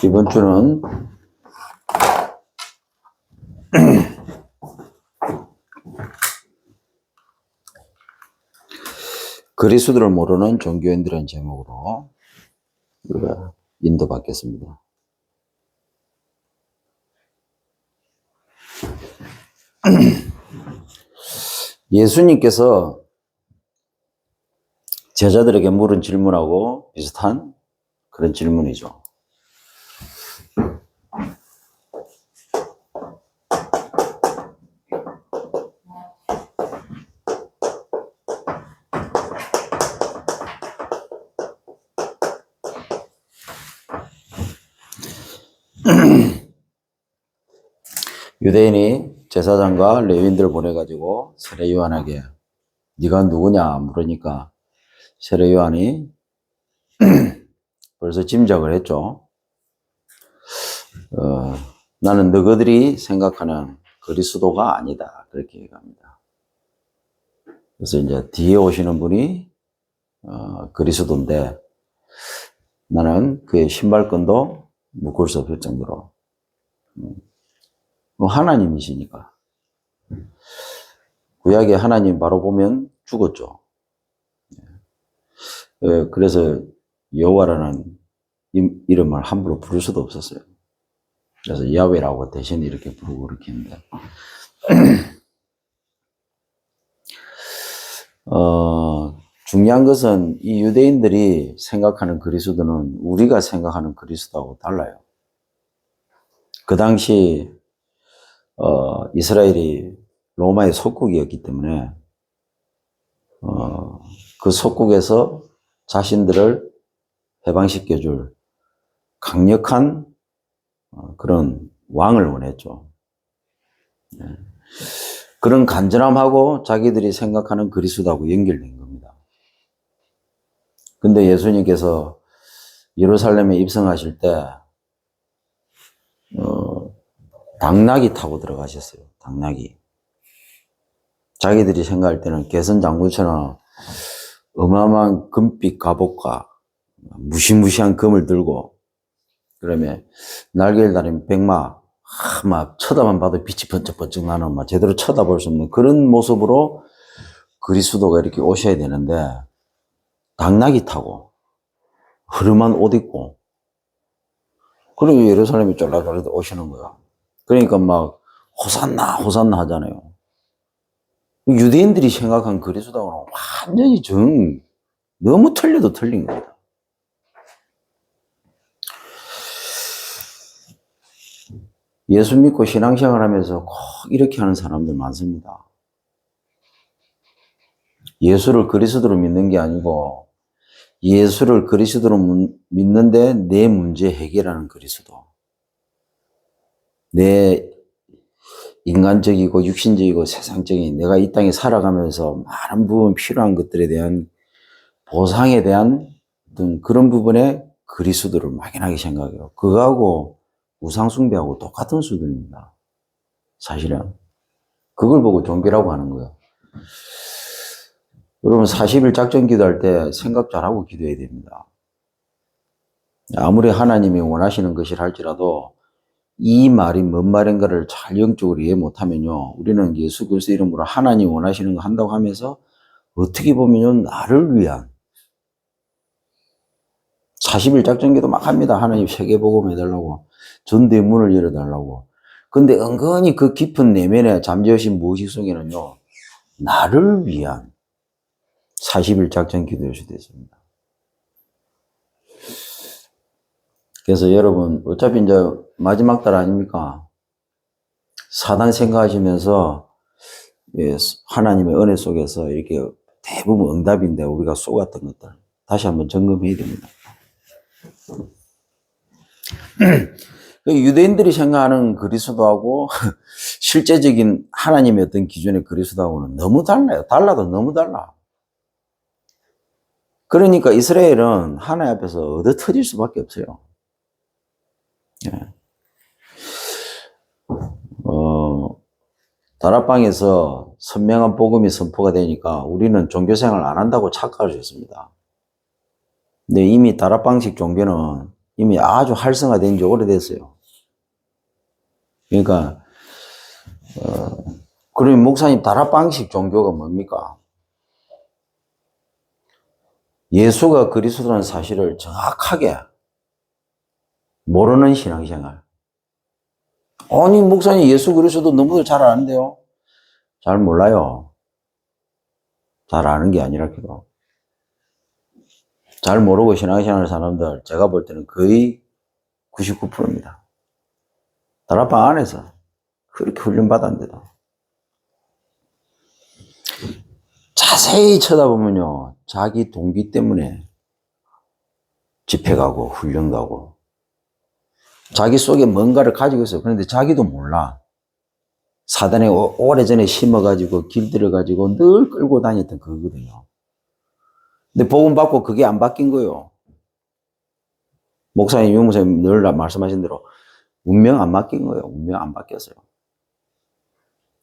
이번 주는 그리스도를 모르는 종교인들은 제목으로 우리가 인도받겠습니다. 예수님께서 제자들에게 물은 질문하고 비슷한 그런 질문이죠. 유대인이 제사장과 레위인들을 보내가지고 세례 요한에게 네가 누구냐 물으니까 세례 요한이 벌써 짐작을 했죠. 나는 너희들이 생각하는 그리스도가 아니다. 그렇게 얘기합니다. 그래서 이제 뒤에 오시는 분이 그리스도인데 나는 그의 신발끈도 묶을 수 없을 정도로 하나님이시니까. 구약에 하나님 바로 보면 죽었죠. 그래서 여호와라는 이름을 함부로 부를 수도 없었어요. 그래서 야훼라고 대신 이렇게 부르고 그렇게 했는데 중요한 것은 이 유대인들이 생각하는 그리스도는 우리가 생각하는 그리스도하고 달라요. 그 당시 이스라엘이 로마의 속국이었기 때문에 그 속국에서 자신들을 해방시켜줄 강력한 그런 왕을 원했죠. 그런 간절함하고 자기들이 생각하는 그리스도하고 연결된 겁니다. 근데 예수님께서 예루살렘에 입성하실 때 당나귀 타고 들어가셨어요. 당나귀. 자기들이 생각할 때는 개선 장군처럼 어마어마한 금빛 갑옷과 무시무시한 금을 들고 그러면 날개를 달린 백마 막 쳐다만 봐도 빛이 번쩍번쩍 나는 막 제대로 쳐다볼 수 없는 그런 모습으로 그리스도가 이렇게 오셔야 되는데 당나귀 타고 흐름한 옷 입고 그리고 예루살렘에 쫄라쫄라 오시는 거야. 그러니까 막 호산나 호산나 하잖아요. 유대인들이 생각한 그리스도하고는 완전히 너무 틀려도 틀린 겁니다. 예수 믿고 신앙생활 하면서 꼭 이렇게 하는 사람들 많습니다. 예수를 그리스도로 믿는 게 아니고 예수를 그리스도로 믿는데 내 문제 해결하는 그리스도. 내 인간적이고 육신적이고 세상적인 내가 이 땅에 살아가면서 많은 부분 필요한 것들에 대한 보상에 대한 어떤 그런 부분에 그리스도를 막연하게 생각해요. 그거하고 우상숭배하고 똑같은 수준입니다. 사실은. 그걸 보고 종교라고 하는 거예요. 여러분 40일 작전 기도할 때 생각 잘하고 기도해야 됩니다. 아무리 하나님이 원하시는 것이라 할지라도 이 말이 뭔 말인가를 잘 영적으로 이해 못하면요. 우리는 예수 그리스도 이름으로 하나님 원하시는 거 한다고 하면서 어떻게 보면 나를 위한 40일 작전기도 막 합니다. 하나님 세계복음 해달라고. 전도의 문을 열어달라고. 근데 은근히 그 깊은 내면에 잠재우신 무의식 속에는요. 나를 위한 40일 작전기도일 수도 있습니다. 그래서 여러분 어차피 이제 마지막 달 아닙니까? 사단 생각하시면서 하나님의 은혜 속에서 이렇게 대부분 응답인데 우리가 쏘았던 것들 다시 한번 점검해야 됩니다. 유대인들이 생각하는 그리스도하고 실제적인 하나님의 어떤 기준의 그리스도하고는 너무 달라요. 달라도 너무 달라. 그러니까 이스라엘은 하나님 앞에서 얻어 터질 수밖에 없어요. 다락방에서 선명한 복음이 선포가 되니까 우리는 종교생활 안 한다고 착각을 했습니다. 근데 이미 다락방식 종교는 이미 아주 활성화된 지 오래됐어요. 그러니까, 그러면 목사님 다락방식 종교가 뭡니까? 예수가 그리스도라는 사실을 정확하게 모르는 신앙생활. 아니, 목사님 예수 그리스도 너무들 잘 아는데요? 잘 몰라요. 잘 아는 게 아니라, 잘 모르고 신앙생활 하는 사람들, 제가 볼 때는 거의 99%입니다. 다락방 안에서 그렇게 훈련받았는데도. 자세히 쳐다보면요, 자기 동기 때문에 집회 가고, 훈련 가고, 자기 속에 뭔가를 가지고 있어요. 그런데 자기도 몰라. 사단에 오래전에 심어가지고, 길들여가지고 늘 끌고 다녔던 그거거든요. 근데 복음 받고 그게 안 바뀐 거예요. 목사님, 유목사님 늘 말씀하신 대로, 운명 안 바뀐 거예요. 운명 안 바뀌었어요.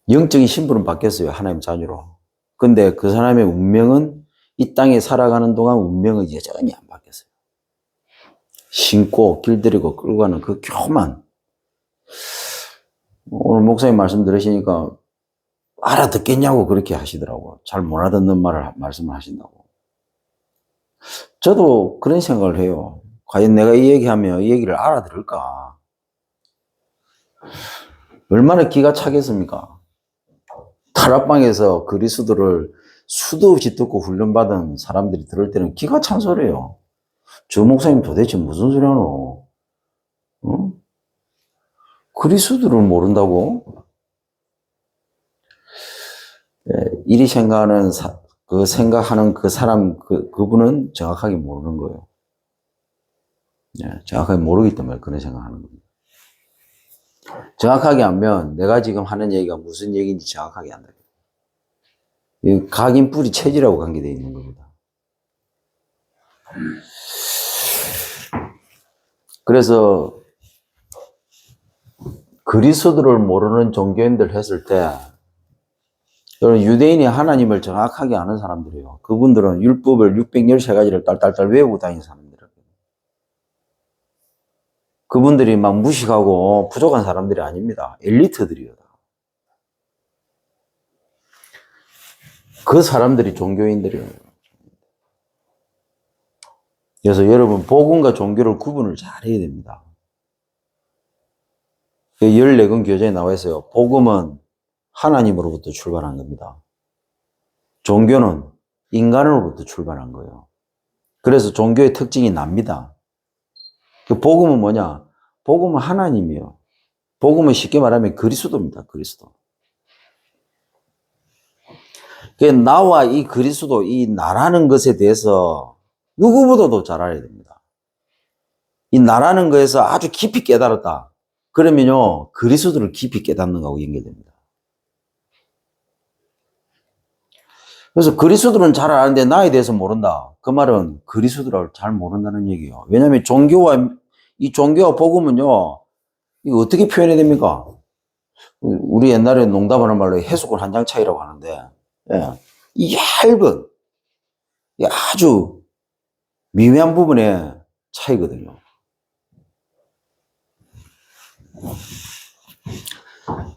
영적인 신분은 바뀌었어요. 하나님 자녀로. 근데 그 사람의 운명은 이 땅에 살아가는 동안 운명은 여전히 안 바뀌었어요. 신고 길들이고 끌고 가는 그 교만. 오늘 목사님 말씀 들으시니까 알아듣겠냐고 그렇게 하시더라고요. 잘 못 알아듣는 말씀을 하신다고. 저도 그런 생각을 해요. 과연 내가 이 얘기하면 이 얘기를 알아들을까? 얼마나 기가 차겠습니까? 다락방에서 그리스도를 수도 없이 듣고 훈련받은 사람들이 들을 때는 기가 찬 소리예요. 저 목사님 도대체 무슨 소리 하노? 어? 그리스도를 모른다고? 이리 생각하는 생각하는 그 사람 그분은 정확하게 모르는 거예요. 정확하게 모르기 때문에 그런 생각하는 겁니다. 정확하게 알면 내가 지금 하는 얘기가 무슨 얘기인지 정확하게 안다. 각인 뿌리 체질하고 관계되어 있는 겁니다. 그래서 그리스도를 모르는 종교인들 했을 때 유대인이 하나님을 정확하게 아는 사람들이에요. 그분들은 율법을 613가지를 딸딸딸 외우고 다니는 사람들이에요. 그분들이 막 무식하고 부족한 사람들이 아닙니다. 엘리트들이에요. 그 사람들이 종교인들이에요. 그래서 여러분 복음과 종교를 구분을 잘 해야 됩니다. 14권 교재에 나와 있어요. 복음은 하나님으로부터 출발한 겁니다. 종교는 인간으로부터 출발한 거예요. 그래서 종교의 특징이 납니다. 그 복음은 뭐냐? 복음은 하나님이에요. 복음은 쉽게 말하면 그리스도입니다. 그리스도. 나와 이 그리스도, 이 나라는 것에 대해서 누구보다도 잘 알아야 됩니다. 이 나라는 것에서 아주 깊이 깨달았다. 그러면요, 그리스도를 깊이 깨닫는 거하고 연결됩니다. 그래서 그리스도는 잘 아는데 나에 대해서 모른다. 그 말은 그리스도를 잘 모른다는 얘기예요. 왜냐하면 이 종교와 복음은요, 이거 어떻게 표현해야 됩니까? 우리 옛날에 농담하는 말로 해수골 한 장 차이라고 하는데, 이 얇은, 아주 미묘한 부분의 차이거든요.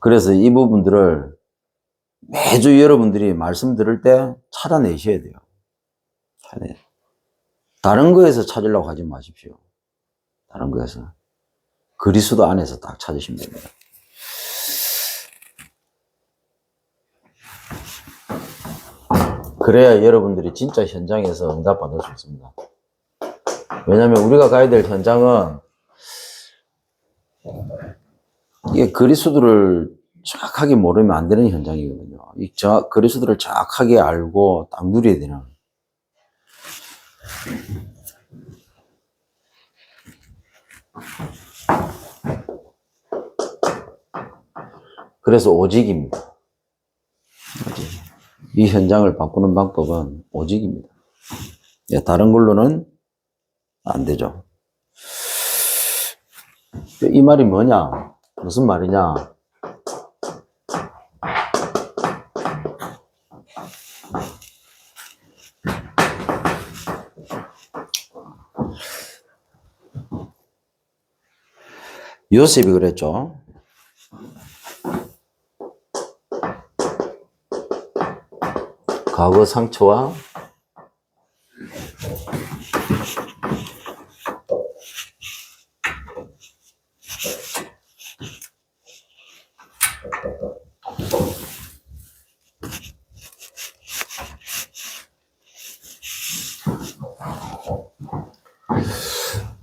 그래서 이 부분들을 매주 여러분들이 말씀 들을 때 찾아내셔야 돼요. 다른 거에서 찾으려고 하지 마십시오. 다른 거에서. 그리스도 안에서 딱 찾으시면 됩니다. 그래야 여러분들이 진짜 현장에서 응답받을 수 있습니다. 왜냐하면 우리가 가야 될 현장은 이게 그리스도를 정확하게 모르면 안 되는 현장이거든요. 그리스도를 정확하게 알고 딱 누려야 되는. 그래서 오직입니다. 이 현장을 바꾸는 방법은 오직입니다. 다른 걸로는 안 되죠. 이 말이 뭐냐? 무슨 말이냐? 요셉이 그랬죠. 과거 상처와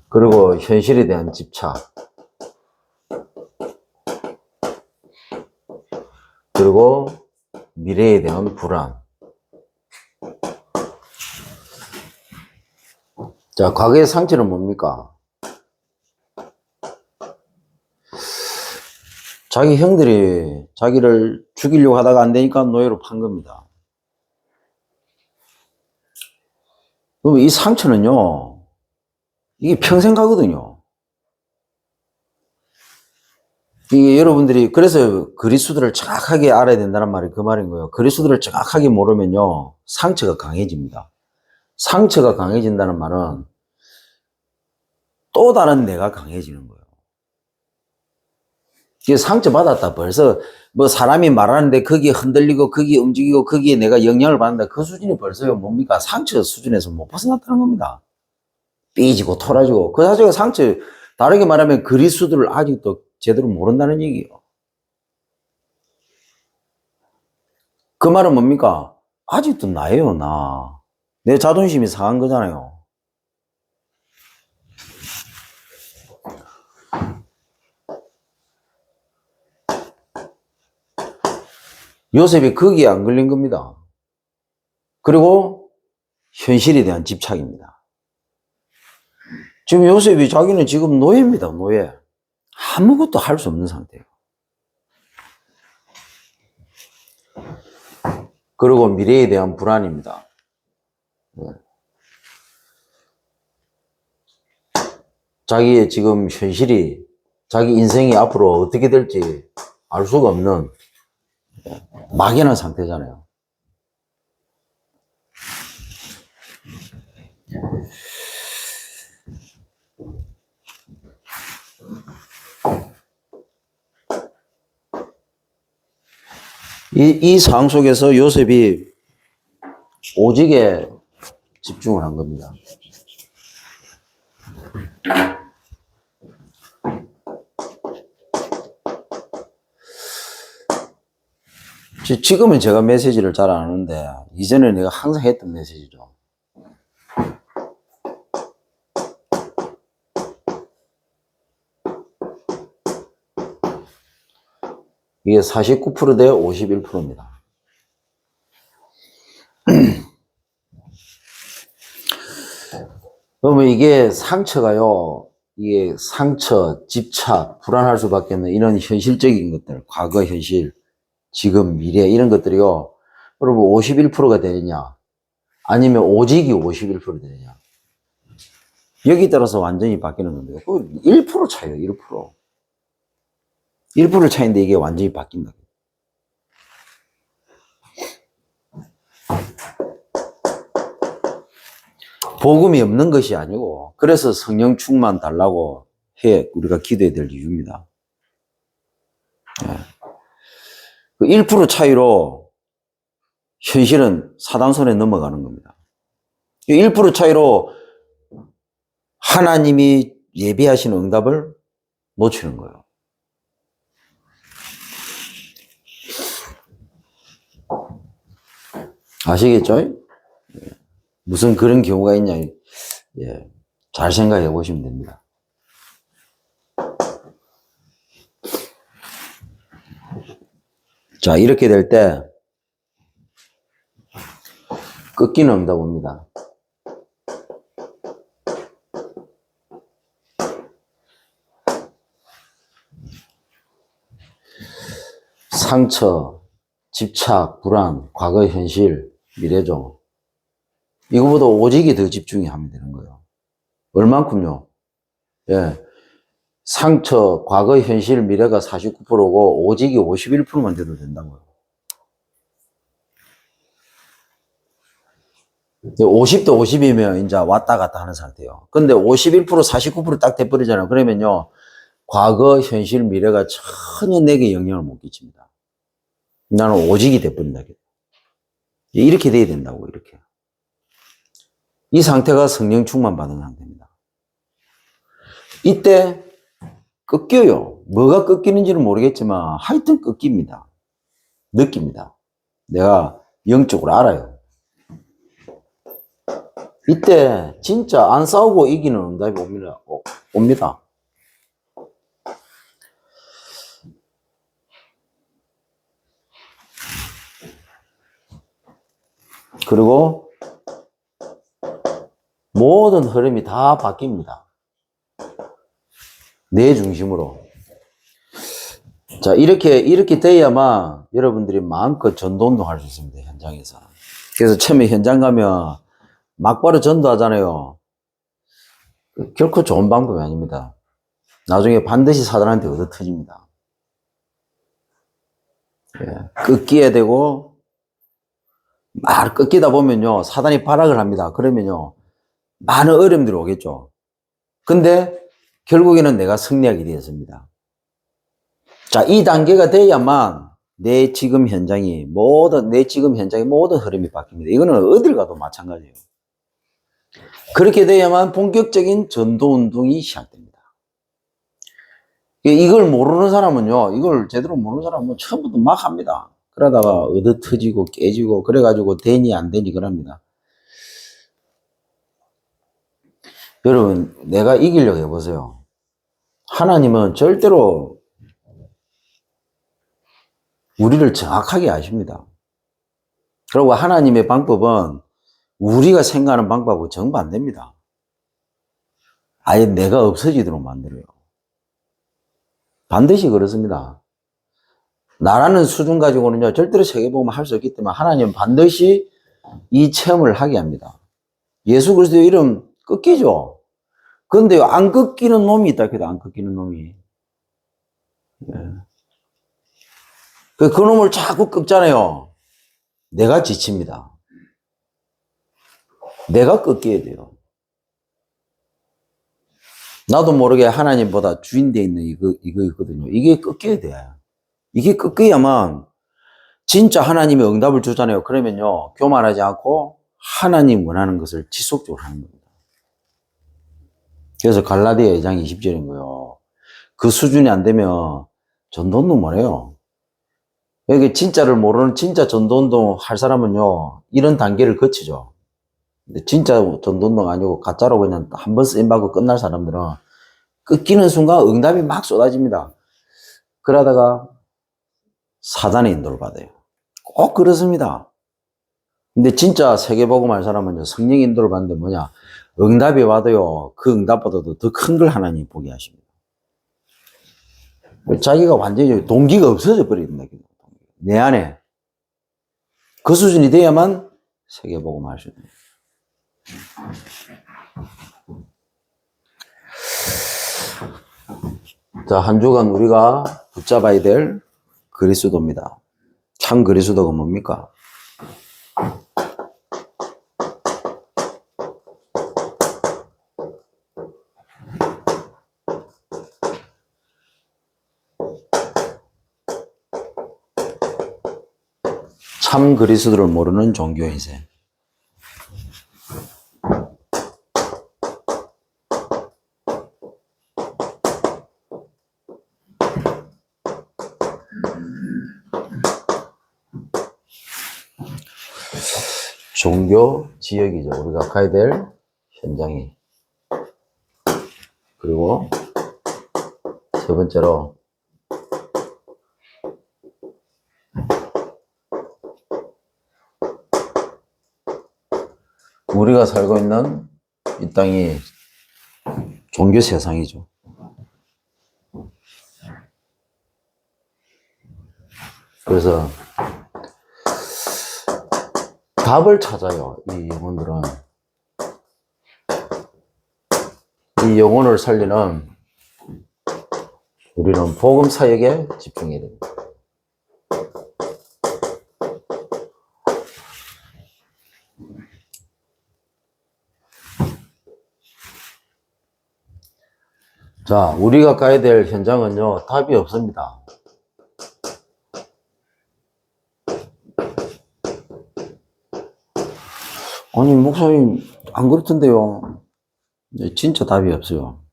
그리고 현실에 대한 집착, 그리고 미래에 대한 불안. 자, 과거의 상처는 뭡니까? 자기 형들이 자기를 죽이려고 하다가 안 되니까 노예로 판 겁니다. 그럼 이 상처는요, 이게 평생 가거든요. 이게 여러분들이, 그래서 그리스도를 정확하게 알아야 된다는 말이 그 말인 거예요. 그리스도를 정확하게 모르면요, 상처가 강해집니다. 상처가 강해진다는 말은 또 다른 내가 강해지는 거예요. 이게 상처받았다. 벌써 뭐 사람이 말하는데 거기에 흔들리고 거기에 움직이고 거기에 내가 영향을 받는다. 그 수준이 벌써요, 뭡니까? 상처 수준에서 못 벗어났다는 겁니다. 삐지고 토라지고. 그 자체가 상처, 다르게 말하면 그리스도를 아직도 제대로 모른다는 얘기예요. 그 말은 뭡니까? 아직도 나예요, 나. 내 자존심이 상한 거잖아요. 요셉이 거기에 안 걸린 겁니다. 그리고 현실에 대한 집착입니다. 지금 요셉이 자기는 지금 노예입니다, 노예. 아무것도 할 수 없는 상태예요. 그리고 미래에 대한 불안입니다. 자기의 지금 현실이, 자기 인생이 앞으로 어떻게 될지 알 수가 없는 막연한 상태잖아요. 이 상황 속에서 요셉이 오직에 집중을 한 겁니다. 지금은 제가 메시지를 잘 안 하는데 이전에 내가 항상 했던 메시지죠. 이게 49% 대 51%입니다. 그러면 이게 상처가요, 이게 상처, 집착, 불안할 수밖에 없는 이런 현실적인 것들, 과거, 현실, 지금, 미래, 이런 것들이요, 여러분 51%가 되느냐, 아니면 오직이 51% 되느냐. 여기 따라서 완전히 바뀌는 겁니다. 그 1% 차이요, 1%. 1% 차이인데 이게 완전히 바뀐다. 복음이 없는 것이 아니고, 그래서 성령 충만 달라고 해 우리가 기도해야 될 이유입니다. 그 1% 차이로 현실은 사단 손에 넘어가는 겁니다. 1% 차이로 하나님이 예비하신 응답을 놓치는 거예요. 아시겠죠? 무슨 그런 경우가 있냐, 예, 잘 생각해 보시면 됩니다. 자, 이렇게 될 때 끊기는 응답 옵니다. 상처, 집착, 불안, 과거, 현실, 미래죠. 이거보다 오직이 더 집중이 하면 되는 거예요. 얼만큼요? 예. 상처, 과거, 현실, 미래가 49%고 오직이 51%만 돼도 된다고요. 50대 50이면 이제 왔다 갔다 하는 상태예요. 근데 51%, 49% 딱 돼버리잖아요. 그러면요, 과거, 현실, 미래가 전혀 내게 영향을 못 끼칩니다. 나는 오직이 돼버린다. 이렇게 돼야 된다고, 이렇게. 이 상태가 성령 충만 받은 상태입니다. 이때 꺾여요. 뭐가 꺾이는지는 모르겠지만 하여튼 꺾입니다. 느낍니다. 내가 영적으로 알아요. 이때 진짜 안 싸우고 이기는 응답이 옵니다. 그리고 모든 흐름이 다 바뀝니다. 내 중심으로. 자, 이렇게 돼야만 여러분들이 마음껏 전도운동 할 수 있습니다, 현장에서. 그래서 처음에 현장 가면 막바로 전도하잖아요. 결코 좋은 방법이 아닙니다. 나중에 반드시 사단한테 얻어 터집니다. 예, 꺾여야 되고, 막 꺾이다 보면요, 사단이 발악을 합니다. 그러면요, 많은 어려움들이 오겠죠. 근데 결국에는 내가 승리하게 되었습니다. 자, 이 단계가 돼야만 내 지금 현장의 모든 흐름이 바뀝니다. 이거는 어딜 가도 마찬가지예요. 그렇게 돼야만 본격적인 전도 운동이 시작됩니다. 이걸 모르는 사람은요, 이걸 제대로 모르는 사람은 처음부터 막 합니다. 그러다가 얻어 터지고 깨지고 그래가지고 되니 안 되니 그럽니다. 여러분, 내가 이기려고 해보세요. 하나님은 절대로 우리를 정확하게 아십니다. 그리고 하나님의 방법은 우리가 생각하는 방법하고 정반대입니다. 아예 내가 없어지도록 만들어요. 반드시 그렇습니다. 나라는 수준 가지고는요, 절대로 세계복음을 할 수 없기 때문에 하나님은 반드시 이 체험을 하게 합니다. 예수 그리스도의 이름 꺾이죠? 그런데 안 꺾이는 놈이 있다. 안 꺾이는 놈이. 예. 그 놈을 자꾸 꺾잖아요. 내가 지칩니다. 내가 꺾여야 돼요. 나도 모르게 하나님보다 주인되어 있는 이거 있거든요. 이게 꺾여야 돼. 이게 꺾여야만 진짜 하나님이 응답을 주잖아요. 그러면요, 교만하지 않고 하나님 원하는 것을 지속적으로 하는 겁니다. 그래서 갈라디아 2장 20절인 거예요. 그 수준이 안 되면 전도운동 못해요. 여기 진짜를 모르는 진짜 전도운동 할 사람은요, 이런 단계를 거치죠. 근데 진짜 전도운동 아니고 가짜로 그냥 한 번 쓰임받고 끝날 사람들은 끊기는 순간 응답이 막 쏟아집니다. 그러다가 사단의 인도를 받아요. 꼭 그렇습니다. 근데 진짜 세계복음 할 사람은요, 성령 인도를 받는데 뭐냐, 응답이 와도요, 그 응답보다도 더 큰 걸 하나님 보게 하십니다. 자기가 완전히 동기가 없어져 버립니다. 내 안에. 그 수준이 돼야만 세계복음 할 수 있습니다. 자, 한 주간 우리가 붙잡아야 될 그리스도입니다. 참 그리스도가 뭡니까? 참 그리스도를 모르는 종교 인생. 종교 지역이죠. 우리가 가야 될 현장이. 그리고 세 번째로 우리가 살고 있는 이 땅이 종교 세상이죠. 그래서 답을 찾아요. 이 영혼들은. 이 영혼을 살리는 우리는 복음 사역에 집중해야 됩니다. 자, 우리가 가야 될 현장은요, 답이 없습니다. 아니, 목사님, 안 그렇던데요. 진짜 답이 없어요.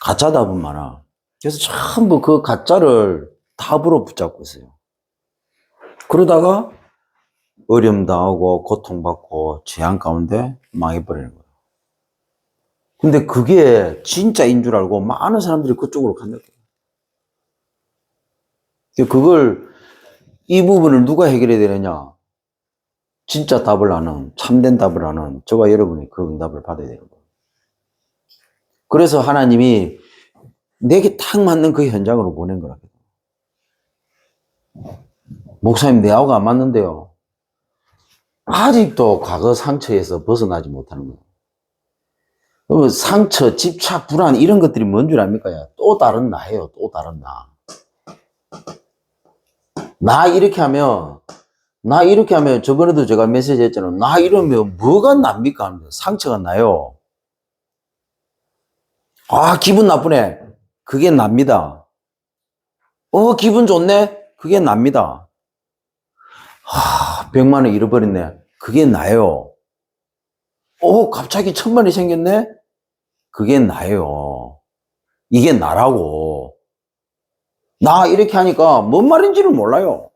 가짜 답은 많아. 그래서 전부 그 가짜를 답으로 붙잡고 있어요. 그러다가 어려움 당하고 고통받고 재앙 가운데 망해버리는 거예요. 근데 그게 진짜인 줄 알고 많은 사람들이 그쪽으로 간다. 이 부분을 누가 해결해야 되느냐? 진짜 답을 아는, 참된 답을 아는 저와 여러분이 그 응답을 받아야 되는 거예요. 그래서 하나님이 내게 딱 맞는 그 현장으로 보낸 거라고. 목사님, 내하고 안 맞는데요. 아직도 과거 상처에서 벗어나지 못하는 거예요. 상처, 집착, 불안 이런 것들이 뭔 줄 압니까? 또 다른 나예요. 또 다른 나. 나 이렇게 하면 저번에도 제가 메시지 했잖아요. 나 이러면 뭐가 납니까? 상처가 나요. 아, 기분 나쁘네. 그게 납니다. 기분 좋네. 그게 납니다. 100만 원 잃어버렸네. 그게 나요. 갑자기 1000만원이 생겼네. 그게 나요. 이게 나라고. 나 이렇게 하니까 뭔 말인지를 몰라요.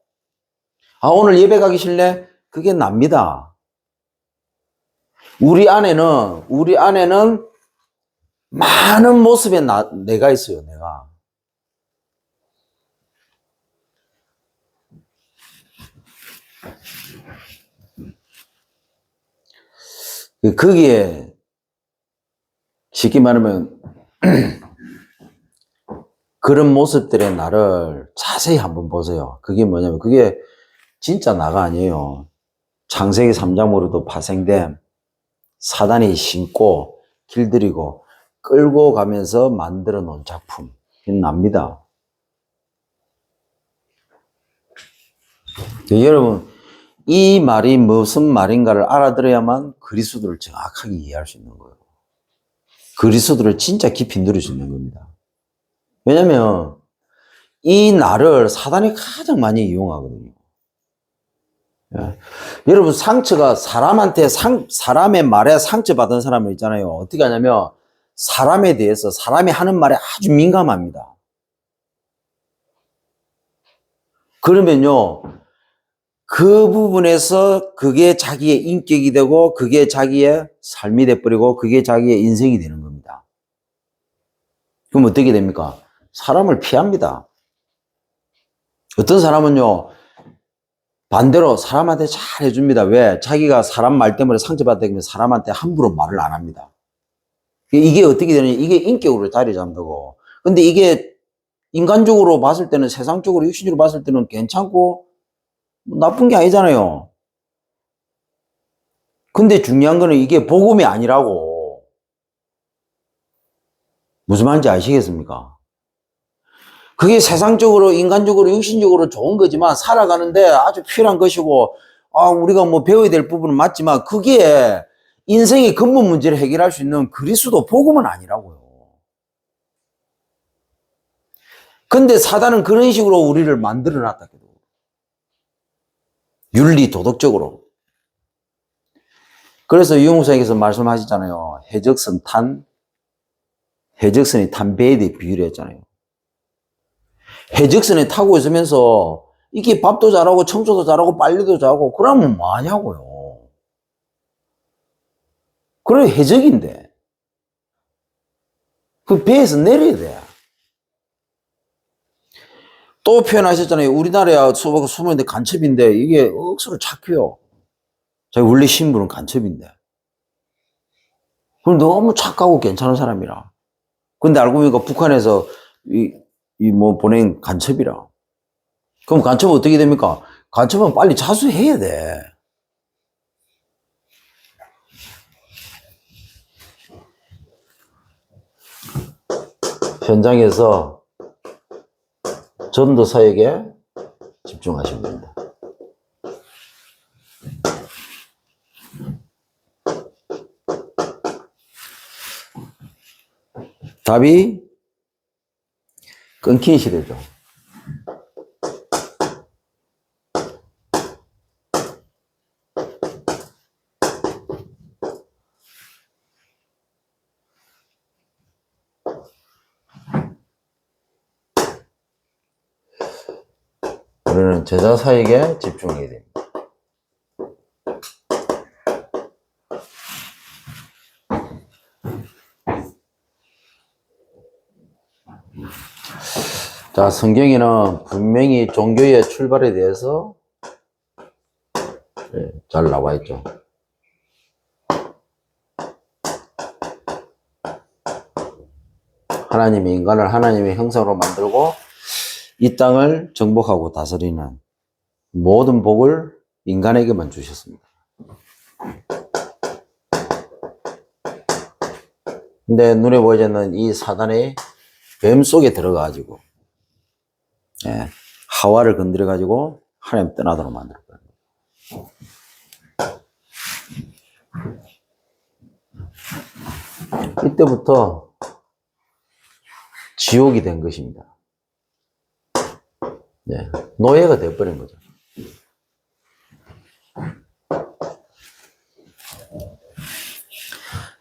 오늘 예배 가기 싫네? 그게 납니다. 우리 안에는 많은 모습의 내가 있어요, 내가. 거기에, 쉽게 말하면, 그런 모습들의 나를 자세히 한번 보세요. 그게 뭐냐면, 그게 진짜 나가 아니에요. 창세기 3장으로도 파생된 사단이 심고 길들이고 끌고 가면서 만들어 놓은 작품. 그게 납니다. 여러분, 이 말이 무슨 말인가를 알아들어야만 그리스도를 정확하게 이해할 수 있는 거예요. 그리스도를 진짜 깊이 누릴 수 있는 겁니다. 왜냐면 이 나를 사단이 가장 많이 이용하거든요. 여러분, 상처가 사람의 말에 상처받은 사람을 있잖아요. 어떻게 하냐면 사람에 대해서 사람이 하는 말에 아주 민감합니다. 그러면요, 그 부분에서 그게 자기의 인격이 되고 그게 자기의 삶이 돼버리고 그게 자기의 인생이 되는 겁니다. 그럼 어떻게 됩니까? 사람을 피합니다. 어떤 사람은요, 반대로 사람한테 잘 해줍니다. 왜? 자기가 사람 말 때문에 상처받다 보면 사람한테 함부로 말을 안 합니다. 이게 어떻게 되느냐? 이게 인격으로 자리 잡는다고. 근데 이게 인간적으로 봤을 때는, 세상적으로, 육신적으로 봤을 때는 괜찮고 나쁜 게 아니잖아요. 근데 중요한 거는 이게 복음이 아니라고. 무슨 말인지 아시겠습니까? 그게 세상적으로, 인간적으로, 육신적으로 좋은 거지만 살아가는데 아주 필요한 것이고, 우리가 뭐 배워야 될 부분은 맞지만 그게 인생의 근본 문제를 해결할 수 있는 그리스도 복음은 아니라고요. 근데 사단은 그런 식으로 우리를 만들어 놨다. 윤리, 도덕적으로. 그래서 유흥사에서 말씀하시잖아요. 해적선이 탄 배에 대해 비유를 했잖아요. 해적선에 타고 있으면서 이게 밥도 잘하고 청소도 잘하고 빨래도 잘하고 그러면 뭐 하냐고요. 그래, 해적인데. 그 배에서 내려야 돼. 또 표현하셨잖아요. 우리나라야 수모인데 간첩인데 이게 억수로 착해요. 자기 원래 신분은 간첩인데. 그럼 너무 착하고 괜찮은 사람이라. 근데 알고 보니까 북한에서 보낸 간첩이라. 그럼 간첩은 어떻게 됩니까? 간첩은 빨리 자수해야 돼. 현장에서 전도 사역에 집중하시면 됩니다. 답이 끊긴 시대죠. 우리는 제자 사역에 집중해야 됩니다. 자, 성경에는 분명히 종교의 출발에 대해서 잘 나와 있죠. 하나님이 인간을 하나님의 형상으로 만들고 이 땅을 정복하고 다스리는 모든 복을 인간에게만 주셨습니다. 근데 눈에 보이지 않는 이 사단의 뱀 속에 들어가가지고 하와를 건드려가지고 하나님 떠나도록 만들었거든요. 이때부터 지옥이 된 것입니다. 노예가 되어버린 거죠.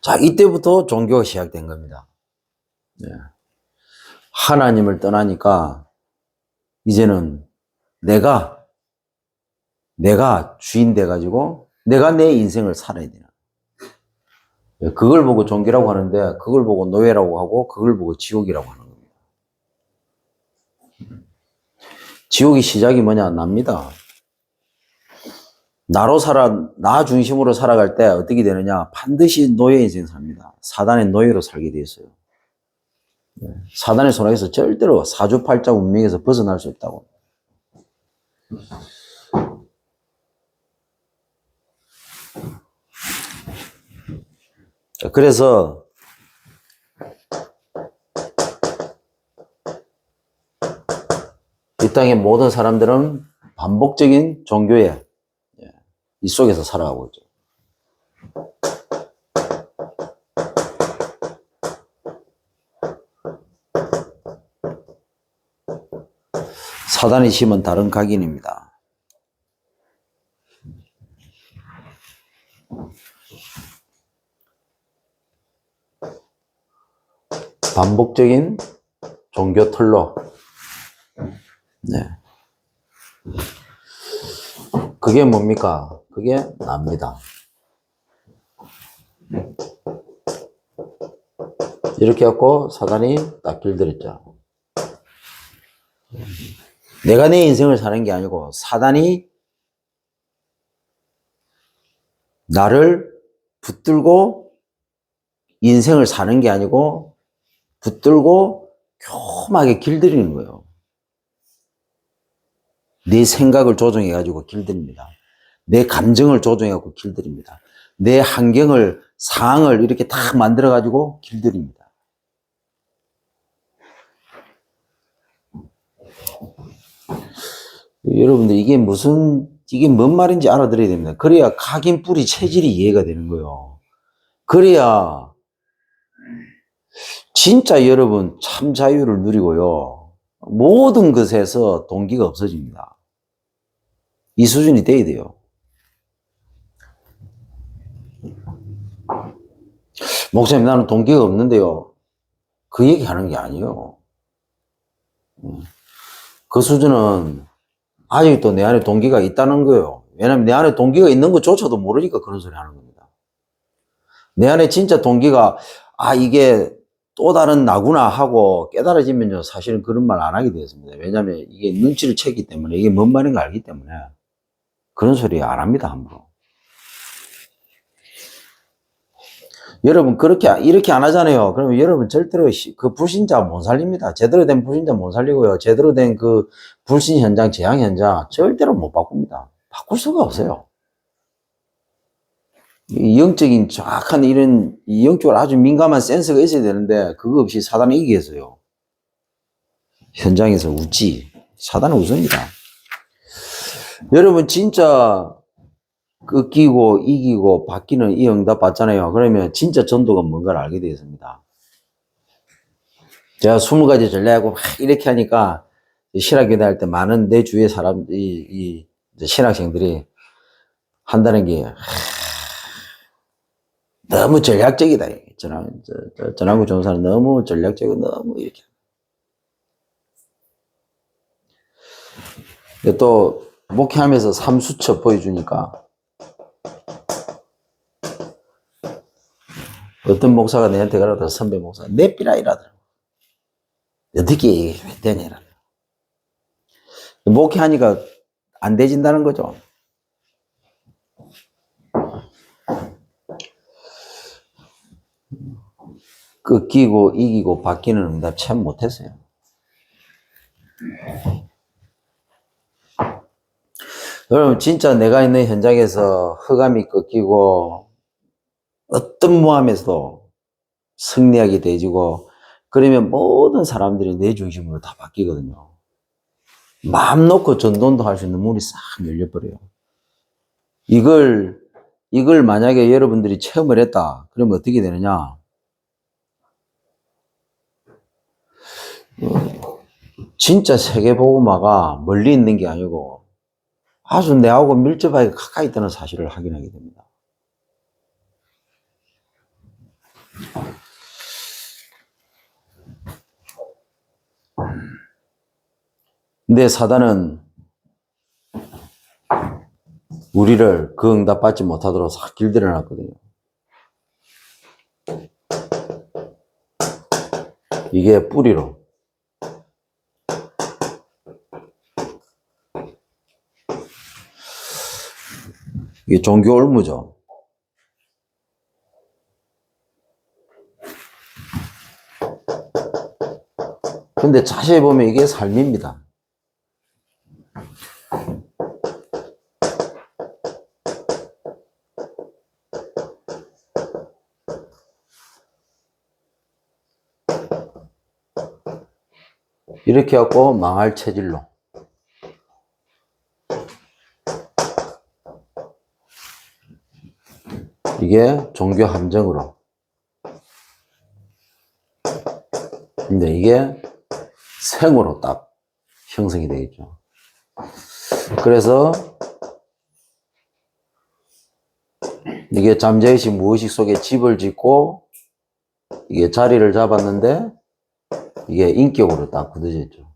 자, 이때부터 종교가 시작된 겁니다. 하나님을 떠나니까 이제는 내가 주인 돼가지고 내가 내 인생을 살아야 되나. 그걸 보고 종교라고 하는데 그걸 보고 노예라고 하고 그걸 보고 지옥이라고 하는 겁니다. 지옥의 시작이 뭐냐? 납니다. 나 중심으로 살아갈 때 어떻게 되느냐? 반드시 노예 인생 삽니다. 사단의 노예로 살게 돼 있어요. 사단의 손아귀에서 절대로 사주팔자 운명에서 벗어날 수 없다고. 그래서 이 땅의 모든 사람들은 반복적인 종교에 이 속에서 살아가고 있죠. 사단이 심은 다른 각인입니다. 반복적인 종교 틀로. 그게 뭡니까? 그게 납니다. 이렇게 해갖고 사단이 딱 길들였죠. 내가 내 인생을 사는 게 아니고 사단이 나를 붙들고 인생을 사는 게 아니고 붙들고 교묘하게 길들이는 거예요. 내 생각을 조정해가지고 길들입니다. 내 감정을 조정해가지고 길들입니다. 내 환경을, 상황을 이렇게 다 만들어가지고 길들입니다. 여러분들 이게 뭔 말인지 알아들어야 됩니다. 그래야 각인 뿌리 체질이 이해가 되는 거예요. 그래야 진짜 여러분 참 자유를 누리고요. 모든 것에서 동기가 없어집니다. 이 수준이 돼야 돼요. 목사님 나는 동기가 없는데요. 그 얘기 하는 게 아니에요. 그 수준은 아직도 내 안에 동기가 있다는 거예요. 왜냐면 내 안에 동기가 있는 것조차도 모르니까 그런 소리 하는 겁니다. 내 안에 진짜 동기가 이게 또 다른 나구나 하고 깨달아지면요 사실은 그런 말 안 하게 되었습니다. 왜냐하면 이게 눈치를 채기 때문에 이게 뭔 말인가 알기 때문에 그런 소리 안 합니다. 함부로. 여러분 이렇게 안 하잖아요. 그러면 여러분 절대로 그 불신자 못 살립니다. 제대로 된 불신자 못 살리고요. 제대로 된 그 불신 현장, 재앙 현장 절대로 못 바꿉니다. 바꿀 수가 없어요. 영적인 정확한 이런 영적으로 아주 민감한 센서가 있어야 되는데 그거 없이 사단이 이기겠어요. 현장에서 웃지. 사단은 웃습니다. 여러분 진짜 꺾이고 이기고 바뀌는 이 응답 받잖아요. 그러면 진짜 전도가 뭔가를 알게 되었습니다. 제가 20가지 전례하고 막 이렇게 하니까 신학교대 할 때 많은 내 주위의 사람, 이제 신학생들이 한다는 게 너무 전략적이다. 전환구 전사는 너무 전략적이고 너무 이렇게. 또 목회하면서 삼수첩 보여주니까 어떤 목사가 내한테 그러더라. 선배 목사 내 삐라 이라더라고. 어떻게 되냐. 목회하니까 안 되진다는 거죠. 꺾이고 이기고 바뀌는 응답 참 못했어요. 여러분 진짜 내가 있는 현장에서 흑암이 꺾이고 어떤 모함에서도 승리하게 되지고 그러면 모든 사람들이 내 중심으로 다 바뀌거든요. 마음 놓고 전도도 할 수 있는 문이 싹 열려버려요. 이걸 만약에 여러분들이 체험을 했다. 그러면 어떻게 되느냐? 진짜 세계복음화가 멀리 있는 게 아니고 아주 내하고 밀접하게 가까이 있다는 사실을 확인하게 됩니다. 근데 사단은 우리를 그 응답 받지 못하도록 싹 길들여 놨거든요. 이게 뿌리로. 이게 종교 올무죠. 근데 자세히 보면 이게 삶입니다. 이렇게 갖고 망할 체질로. 이게 종교 함정으로. 근데 이게 생으로 딱 형성이 되겠죠. 그래서 이게 잠재의식 무의식 속에 집을 짓고 이게 자리를 잡았는데 이게 인격으로 딱 굳어졌죠.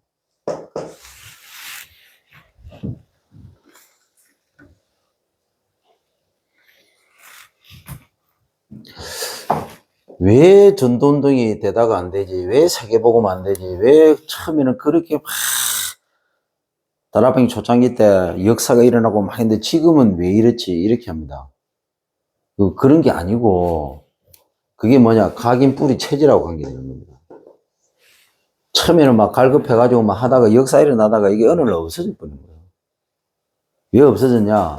왜 전도운동이 되다가 안 되지? 왜 세계복음 안 되지? 왜 처음에는 그렇게 막 다락방이 초창기 때 역사가 일어나고 막 했는데 지금은 왜 이렇지? 이렇게 합니다. 그런 게 아니고 그게 뭐냐? 각인 뿌리 체질하고 관계되는 겁니다. 처음에는 막 갈급해가지고 막 하다가 역사 일어나다가 이게 어느 날 없어져 버린 거예요. 왜 없어졌냐?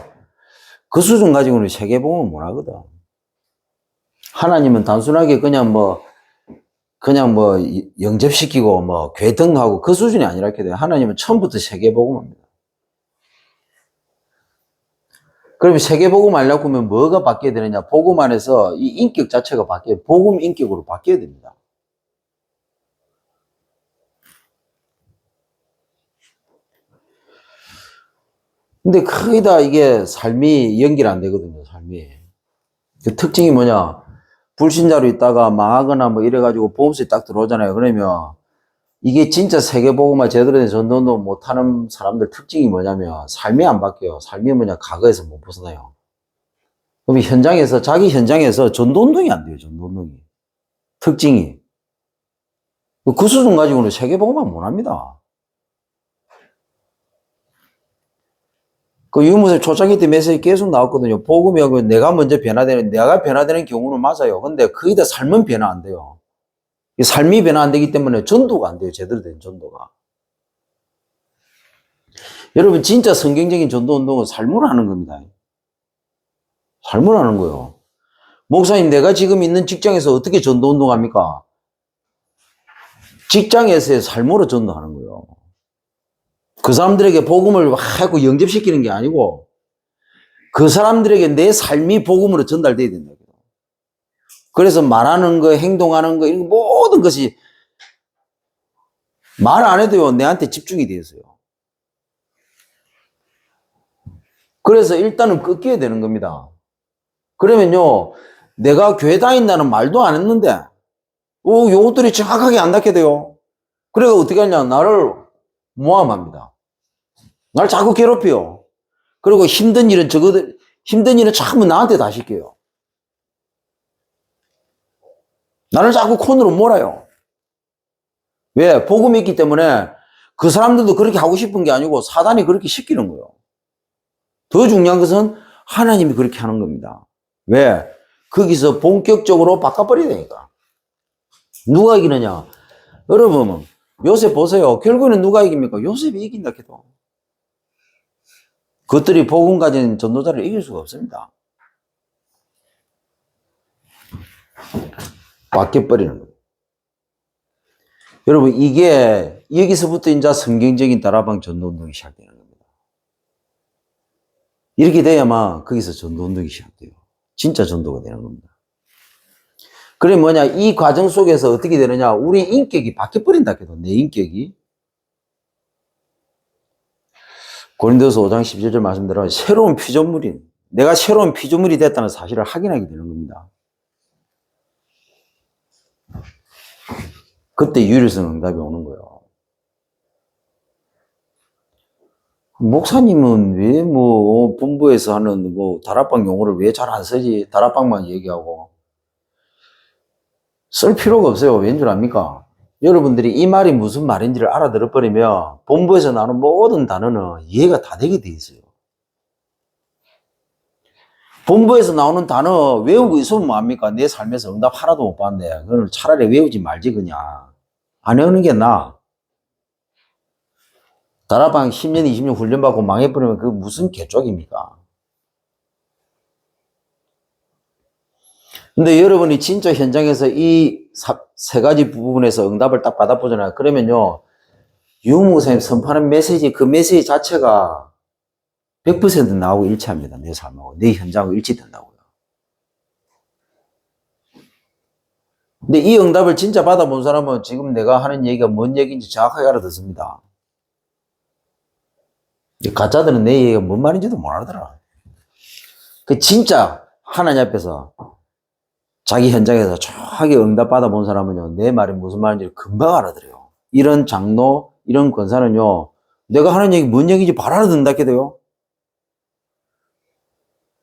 그 수준 가지고는 세계복음은 못 하거든. 하나님은 단순하게 그냥 뭐 영접시키고 뭐 교회 등록하고 그 수준이 아니라 이렇게 돼요. 하나님은 처음부터 세계복음입니다. 그러면 세계복음 하려고 하면 뭐가 바뀌어야 되느냐? 복음 안에서 이 인격 자체가 바뀌어요. 복음 인격으로 바뀌어야 됩니다. 근데 거의 다 이게 삶이 연결 안 되거든요, 삶이. 그 특징이 뭐냐? 불신자로 있다가 망하거나 뭐 이래가지고 보험수에 딱 들어오잖아요. 그러면 이게 진짜 세계복음화 제대로 된 전도운동 못하는 사람들 특징이 뭐냐면 삶이 안 바뀌어요. 삶이 뭐냐? 과거에서 못 벗어나요. 그럼 현장에서, 자기 현장에서 전도운동이 안 돼요, 전도운동이. 특징이. 그 수준 가지고는 세계복음화 못 합니다. 그 유무세 초창기 때 메시지 계속 나왔거든요. 복음이 내가 먼저 변화되는, 내가 변화되는 경우는 맞아요. 근데 거의 다 삶은 변화 안 돼요. 삶이 변화 안 되기 때문에 전도가 안 돼요. 제대로 된 전도가. 여러분 진짜 성경적인 전도 운동은 삶으로 하는 겁니다. 삶으로 하는 거예요. 목사님 내가 지금 있는 직장에서 어떻게 전도 운동합니까? 직장에서의 삶으로 전도하는 거예요. 그 사람들에게 복음을 하고 영접시키는 게 아니고 그 사람들에게 내 삶이 복음으로 전달돼야 된다. 그래서 말하는 거, 행동하는 거, 이런 모든 것이 말 안 해도요, 내한테 집중이 돼 있어요. 그래서 일단은 끊겨야 되는 겁니다. 그러면요, 내가 교회 다닌다는 말도 안 했는데, 요것들이 정확하게 안 닿게 돼요. 그래서 어떻게 하냐, 나를 모함합니다. 나를 자꾸 괴롭혀요. 그리고 힘든 일은 자꾸 나한테 다 시켜요. 나를 자꾸 콘으로 몰아요. 왜? 복음이 있기 때문에 그 사람들도 그렇게 하고 싶은 게 아니고 사단이 그렇게 시키는 거예요. 더 중요한 것은 하나님이 그렇게 하는 겁니다. 왜? 거기서 본격적으로 바꿔버려야 되니까. 누가 이기느냐? 여러분, 요셉 보세요. 결국에는 누가 이깁니까? 요셉이 이긴다 해도. 그것들이 복음 가진 전도자를 이길 수가 없습니다. 바뀌어버리는 거예요. 여러분, 이게 여기서부터 이제 성경적인 다락방 전도운동이 시작되는 겁니다. 이렇게 돼야만 거기서 전도운동이 시작돼요. 진짜 전도가 되는 겁니다. 그래 뭐냐, 이 과정 속에서 어떻게 되느냐, 우리 인격이 바뀌어버린다 해도, 내 인격이. 고린도서 5장 17절 말씀대로 새로운 피조물인, 내가 새로운 피조물이 됐다는 사실을 확인하게 되는 겁니다. 그때 유일성 응답이 오는 거예요. 목사님은 왜 본부에서 하는 다락방 용어를 왜 잘 안 쓰지? 다락방만 얘기하고. 쓸 필요가 없어요. 왠 줄 압니까? 여러분들이 이 말이 무슨 말인지를 알아들어버리면 본부에서 나오는 모든 단어는 이해가 다 되게 돼 있어요. 본부에서 나오는 단어 외우고 있으면 뭐합니까? 내 삶에서 응답 하나도 못 받는데 그걸 차라리 외우지 말지 그냥. 안 외우는 게 나아. 다락방 10년, 20년 훈련받고 망해버리면 그게 무슨 개쪽입니까? 근데 여러분이 진짜 현장에서 이 세 가지 부분에서 응답을 딱 받아보잖아요. 그러면요, 유목사님 선포하는 메시지, 그 메시지 자체가 100% 나하고 일치합니다. 내 삶하고, 내 현장하고 일치된다고요. 근데 이 응답을 진짜 받아본 사람은 지금 내가 하는 얘기가 뭔 얘기인지 정확하게 알아듣습니다. 가짜들은 내 얘기가 뭔 말인지도 못 알아들어. 그 진짜 하나님 앞에서 자기 현장에서 정확하게 응답 받아본 사람은요, 내 말이 무슨 말인지 금방 알아들어요. 이런 장로, 이런 권사는요, 내가 하는 얘기 뭔 얘기인지 바로 알아듣는다 게 돼요.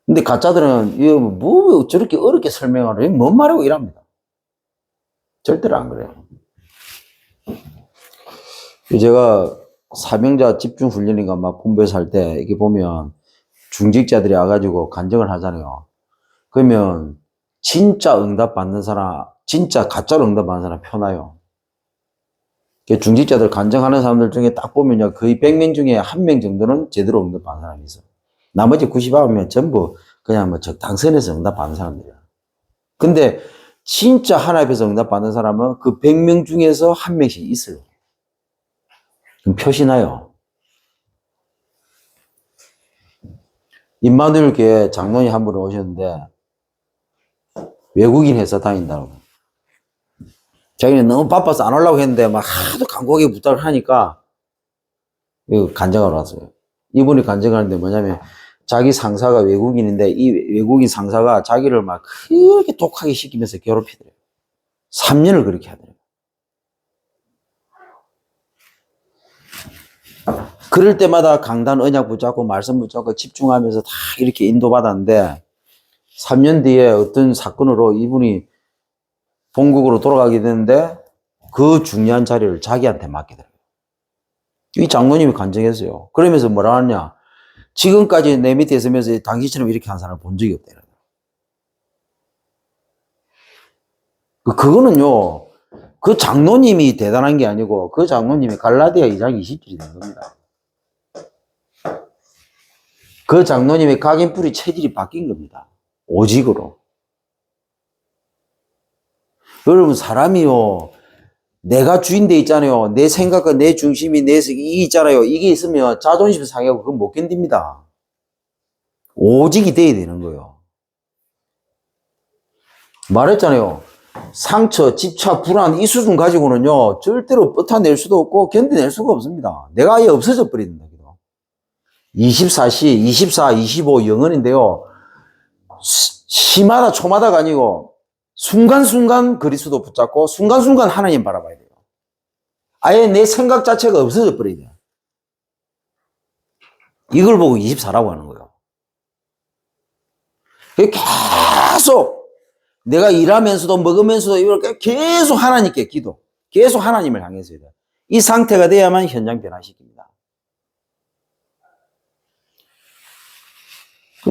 근데 가짜들은 이거 뭐 저렇게 어렵게 설명하래? 뭔 말이고 이랍니다. 절대로 안 그래요. 제가 사명자 집중 훈련인가 막 본부에서 할 때 이렇게 보면 중직자들이 와가지고 간증을 하잖아요. 그러면 진짜 응답 받는 사람, 진짜 가짜로 응답 받는 사람 표나요. 중직자들 간증하는 사람들 중에 딱 보면요, 거의 100명 중에 1명 정도는 제대로 응답 받는 사람이 있어요. 나머지 99명 전부 그냥 적당선에서 응답 받는 사람들이야. 근데 진짜 하나님께서 응답 받는 사람은 그 100명 중에서 1명씩 있어요. 그럼 표시나요. 임마누엘 교회 장로님 한 분 오셨는데 외국인 회사 다닌다고. 자기는 너무 바빠서 안 오려고 했는데 막 하도 간곡하게 부탁을 하니까 간증하러 왔어요. 이분이 간증하는데 뭐냐면 자기 상사가 외국인인데 이 외국인 상사가 자기를 막 그렇게 독하게 시키면서 괴롭히더래요. 3년을 그렇게 하더래요. 그럴 때마다 강단 언약 붙잡고 말씀 붙잡고 집중하면서 다 이렇게 인도받았는데 3년 뒤에 어떤 사건으로 이분이 본국으로 돌아가게 되는데 그 중요한 자리를 자기한테 맡게 돼요. 이 장로님이 간증했어요. 그러면서 뭐라 하냐. 지금까지 내 밑에 있으면서 당신처럼 이렇게 한 사람을 본 적이 없다. 그거는요, 그 장로님이 대단한 게 아니고 그 장로님이 갈라디아 2장 20절이 된 겁니다. 그 장로님의 각인풀이 체질이 바뀐 겁니다. 오직으로. 여러분, 사람이요, 내가 주인 돼 있잖아요. 내 생각과 내 중심이 이게 있잖아요. 이게 있으면 자존심 상하고 그건 못 견딥니다. 오직이 돼야 되는 거예요. 말했잖아요. 상처, 집착, 불안 이 수준 가지고는요 절대로 뻗어낼 수도 없고 견뎌낼 수가 없습니다. 내가 아예 없어져 버린다. 24시, 24, 25 영원인데요. 시마다 초마다가 아니고 순간순간 그리스도 붙잡고 순간순간 하나님 바라봐야 돼요. 아예 내 생각 자체가 없어져 버려야 돼요. 이걸 보고 24라고 하는 거예요. 계속 내가 일하면서도 먹으면서도 이걸 계속 하나님께 기도, 계속 하나님을 향해서 해야 돼요. 이 상태가 돼야만 현장 변화시킵니다.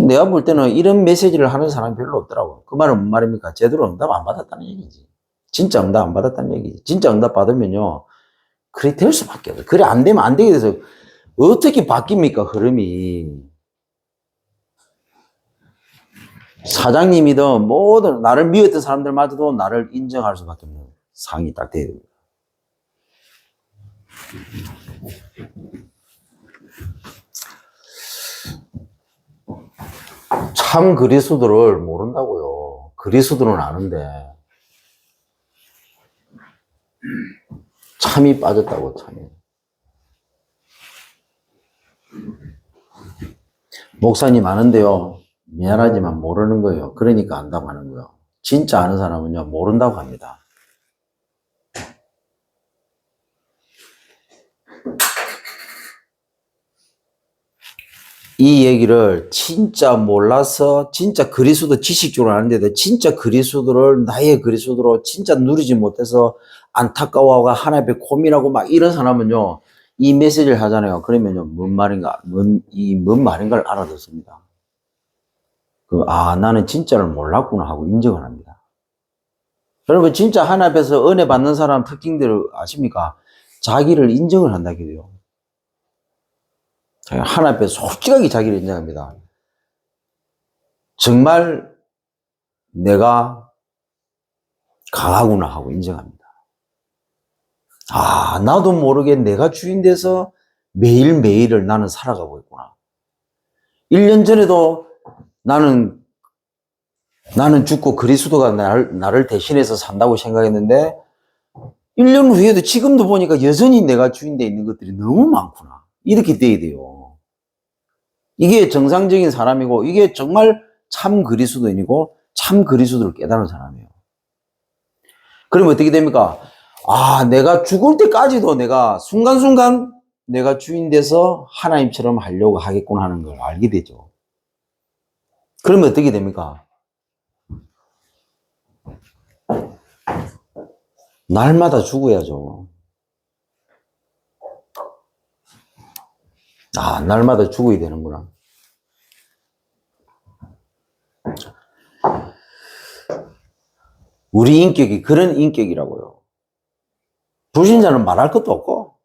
내가 볼 때는 이런 메시지를 하는 사람이 별로 없더라고요. 그 말은 뭔 말입니까? 제대로 응답 안 받았다는 얘기지. 진짜 응답 안 받았다는 얘기지. 진짜 응답 받으면요. 그래 될 수밖에 없어요. 그래 안 되면 안 되게 돼서 어떻게 바뀝니까? 흐름이. 사장님이든 모든 나를 미웠던 사람들마저도 나를 인정할 수밖에 없는 상황이 딱 돼야 됩니다. 참 그리스도를 모른다고요. 그리스도는 아는데 참이 빠졌다고. 참이. 목사님 아는데요. 미안하지만 모르는 거예요. 그러니까 안다고 하는 거예요. 진짜 아는 사람은요 모른다고 합니다. 이 얘기를 진짜 몰라서 진짜 그리스도 지식적으로 아는데도 진짜 그리스도를 나의 그리스도로 진짜 누리지 못해서 안타까워하고 하나님 앞에 고민하고 막 이런 사람은요 이 메시지를 하잖아요. 그러면요 뭔 말인가 뭔 말인가를 알아듣습니다. 나는 진짜를 몰랐구나 하고 인정을 합니다. 여러분 진짜 하나님 앞에서 은혜 받는 사람 특징들을 아십니까? 자기를 인정을 한다고 해요. 하나님 앞에 솔직하게 자기를 인정합니다. 정말 내가 강하구나 하고 인정합니다. 나도 모르게 내가 주인 돼서 매일매일을 나는 살아가고 있구나. 1년 전에도 나는 죽고 그리스도가 나를 대신해서 산다고 생각했는데 1년 후에도 지금도 보니까 여전히 내가 주인 돼 있는 것들이 너무 많구나. 이렇게 돼야 돼요. 이게 정상적인 사람이고 이게 정말 참 그리스도인이고 참 그리스도를 깨달은 사람이에요. 그러면 어떻게 됩니까? 내가 죽을 때까지도 내가 순간순간 내가 주인 돼서 하나님처럼 하려고 하겠구나 하는 걸 알게 되죠. 그러면 어떻게 됩니까? 날마다 죽어야죠. 날마다 죽어야 되는구나. 우리 인격이 그런 인격이라고요. 불신자는 말할 것도 없고.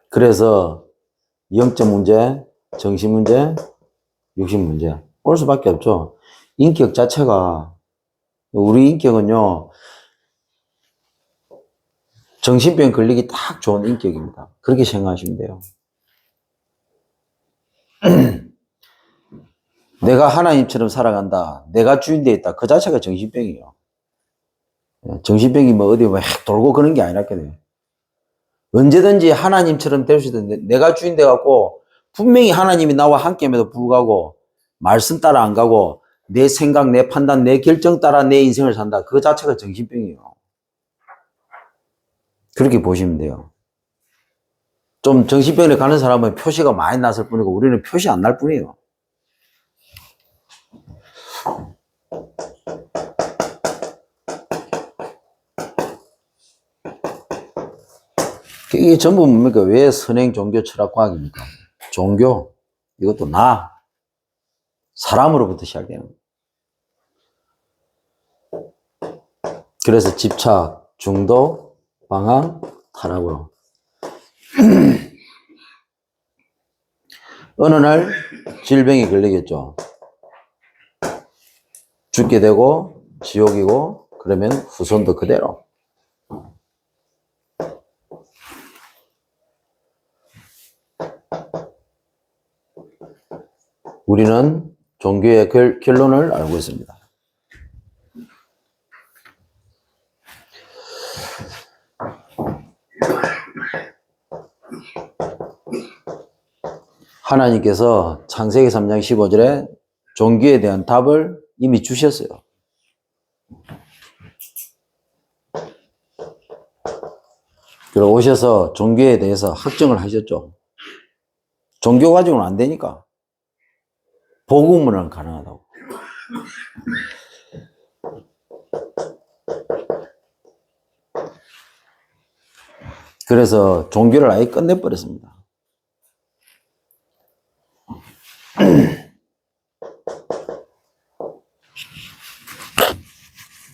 그래서 영적 문제, 정신 문제, 육신 문제 올 수밖에 없죠. 인격 자체가 우리 인격은요. 정신병 걸리기 딱 좋은 인격입니다. 그렇게 생각하시면 돼요. 내가 하나님처럼 살아간다. 내가 주인 되어 있다. 그 자체가 정신병이에요. 정신병이 뭐 어디 막 돌고 그런 게 아니라거든요. 언제든지 하나님처럼 될 수 있는데 내가 주인 돼갖고 분명히 하나님이 나와 함께임에도 불구하고 말씀 따라 안 가고 내 생각, 내 판단, 내 결정 따라 내 인생을 산다. 그 자체가 정신병이에요. 그렇게 보시면 돼요. 좀 정신병에 가는 사람은 표시가 많이 났을 뿐이고 우리는 표시 안 날 뿐이에요. 이게 전부 뭡니까? 왜 선행, 종교, 철학, 과학입니까? 종교, 이것도 사람으로부터 시작되는 거예요. 그래서 집착, 중독, 방황, 타락으로. 어느 날 질병이 걸리겠죠. 죽게 되고 지옥이고 그러면 후손도 그대로. 우리는 종교의 결론을 알고 있습니다. 하나님께서 창세기 3장 15절에 종교에 대한 답을 이미 주셨어요. 그리고 오셔서 종교에 대해서 확정을 하셨죠. 종교 가지고는 안 되니까. 복음으로는 가능하다고. 그래서 종교를 아예 끝내버렸습니다.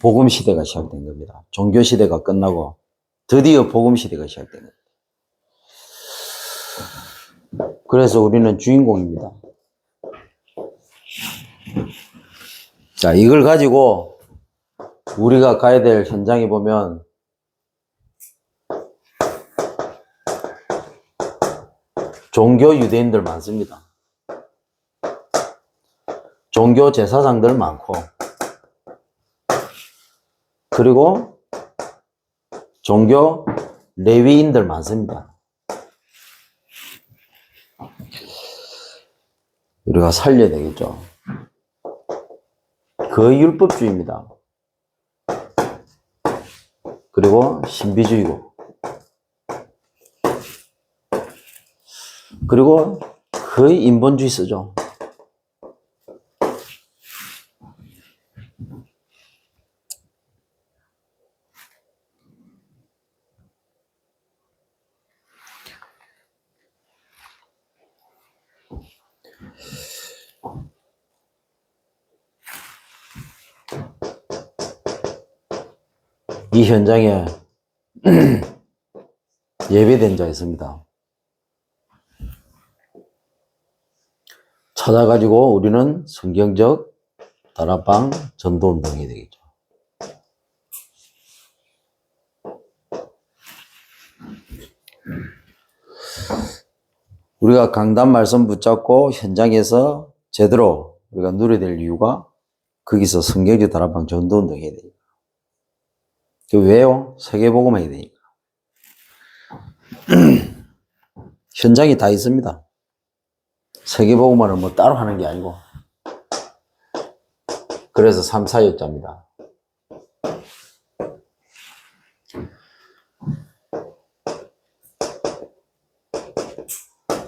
복음 시대가 시작된 겁니다. 종교 시대가 끝나고 드디어 복음 시대가 시작된 겁니다. 그래서 우리는 주인공입니다. 자, 이걸 가지고 우리가 가야 될 현장에 보면 종교 유대인들 많습니다. 종교 제사장들 많고, 그리고 종교 레위인들 많습니다. 우리가 살려야 되겠죠. 거의 율법주의입니다. 그리고 신비주의고, 그리고 거의 인본주의 쓰죠. 이 현장에 예배된 자 있습니다. 찾아가지고 우리는 성경적 다락방 전도운동이 되겠죠. 우리가 강단 말씀 붙잡고 현장에서 제대로 우리가 누려야 될 이유가 거기서 성경적 다락방 전도운동 해야 되니까. 왜요? 세계복음 해야 되니까. 현장이 다 있습니다. 세계복음을 뭐 따로 하는 게 아니고. 그래서 3, 4역자입니다.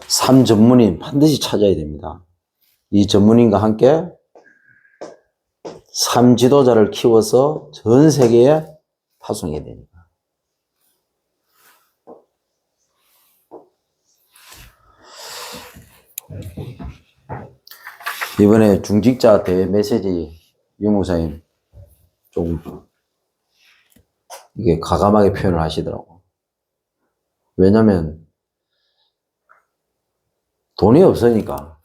삼 전문인 반드시 찾아야 됩니다. 이 전문인과 함께 3 지도자를 키워서 전 세계에 파송해야 됩니다. 이번에 중직자 대회 메시지 유목사님 좀 이게 과감하게 표현을 하시더라고. 왜냐면 돈이 없으니까.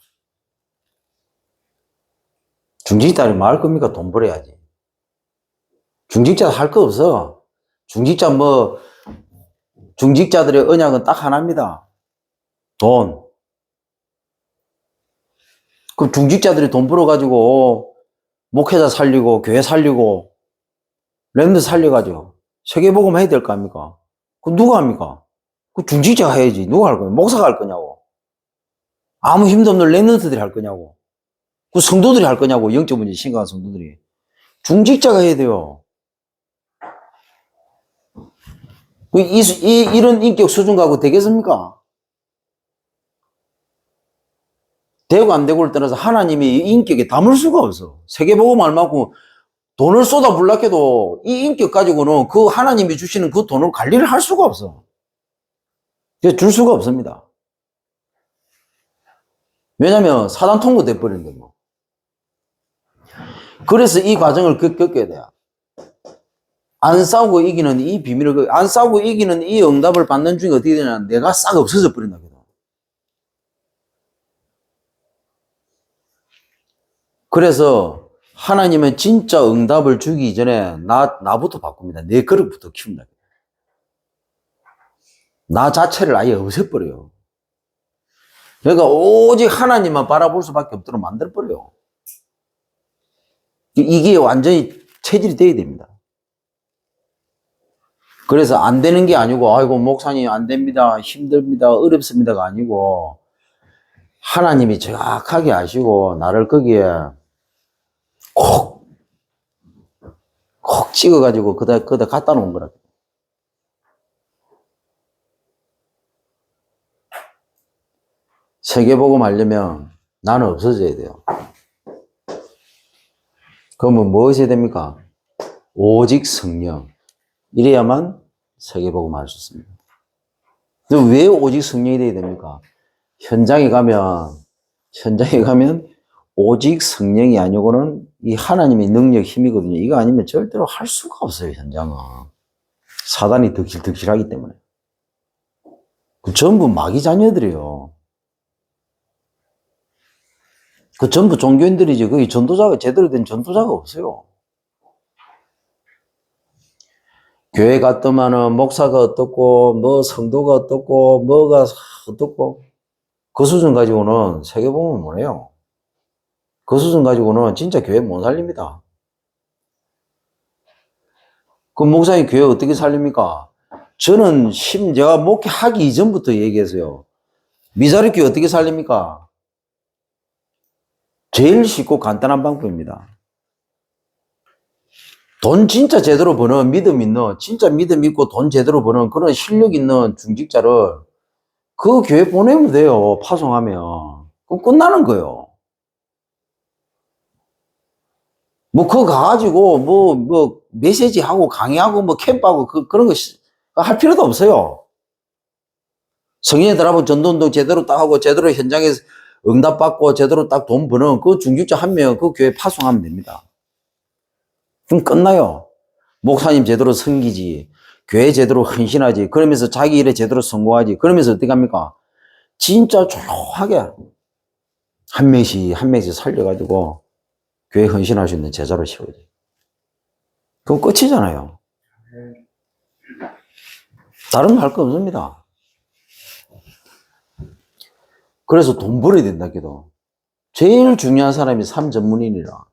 중직자를 뭐 할 겁니까? 돈 벌어야지. 중직자 할 거 없어. 중직자들의 언약은 딱 하나입니다. 돈. 그럼 중직자들이 돈 벌어가지고, 목회자 살리고, 교회 살리고, 렘드 살려가지고, 세계복음 해야 될 거 아닙니까? 그럼 누가 합니까? 그 중직자가 해야지. 누가 할 거냐? 목사가 할 거냐고. 아무 힘도 없는 렘넌트들이 할 거냐고. 그 성도들이 할 거냐고. 영적 문제 심각한 성도들이. 중직자가 해야 돼요. 이런 인격 수준 갖고 되겠습니까? 되고 안 되고를 떠나서 하나님이 이 인격에 담을 수가 없어. 세계복음 알만큼 돈을 쏟아 불락해도 이 인격 가지고는 그 하나님이 주시는 그 돈을 관리를 할 수가 없어. 줄 수가 없습니다. 왜냐면 사단 통고 돼버리는데 뭐. 그래서 이 과정을 겪어야 돼요. 안 싸우고 이기는 이 비밀을, 안 싸우고 이기는 이 응답을 받는 중에 어떻게 되냐. 내가 싹 없어져 버린다. 그래서 하나님은 진짜 응답을 주기 전에 나부터 바꿉니다. 내 그릇부터 키운다. 나 자체를 아예 없애버려요. 그러니까 오직 하나님만 바라볼 수밖에 없도록 만들어버려요. 이게 완전히 체질이 돼야 됩니다. 그래서 안 되는 게 아니고, 아이고, 목사님 안 됩니다. 힘듭니다. 어렵습니다가 아니고, 하나님이 정확하게 아시고, 나를 거기에 콕 찍어가지고, 그다 갖다 놓은 거라. 세계복음 하려면 나는 없어져야 돼요. 그러면 무엇이 됩니까? 오직 성령. 이래야만 세계복음 할 수 있습니다. 왜 오직 성령이 돼야 됩니까? 현장에 가면 오직 성령이 아니고는 이 하나님의 능력, 힘이거든요. 이거 아니면 절대로 할 수가 없어요, 현장은. 사단이 득실득실하기 때문에. 그 전부 마귀 자녀들이에요. 그 전부 종교인들이지, 거기 전도자가, 제대로 된 전도자가 없어요. 교회 갔더만은 목사가 어떻고, 뭐 성도가 어떻고, 뭐가 어떻고, 그 수준 가지고는 세계복음을 못 해요. 그 수준 가지고는 진짜 교회 못 살립니다. 그 목사님 교회 어떻게 살립니까? 저는 제가 목회하기 이전부터 얘기했어요. 미자리 교회 어떻게 살립니까? 제일 쉽고 간단한 방법입니다. 돈 진짜 제대로 버는 믿음 있는, 진짜 믿음 있고 돈 제대로 버는 그런 실력 있는 중직자를 그 교회 보내면 돼요. 파송하면. 그럼 끝나는 거예요. 뭐, 그거 가가지고, 메시지하고, 강의하고, 캠프하고, 그런 거 할 필요도 없어요. 성인애들하고 전도운동 제대로 딱 하고, 제대로 현장에서 응답받고, 제대로 딱 돈 버는 그 중직자 한 명, 그 교회 파송하면 됩니다. 그럼 끝나요. 목사님 제대로 섬기지, 교회 제대로 헌신하지, 그러면서 자기 일에 제대로 성공하지, 그러면서 어떻게 합니까? 진짜 조용하게 한 명씩 살려가지고, 교회 헌신할 수 있는 제자로 세워야 돼요. 그거 끝이잖아요. 다른 거 할 거 없습니다. 그래서 돈 벌어야 된다, 기도. 제일 중요한 사람이 삶 전문인이라.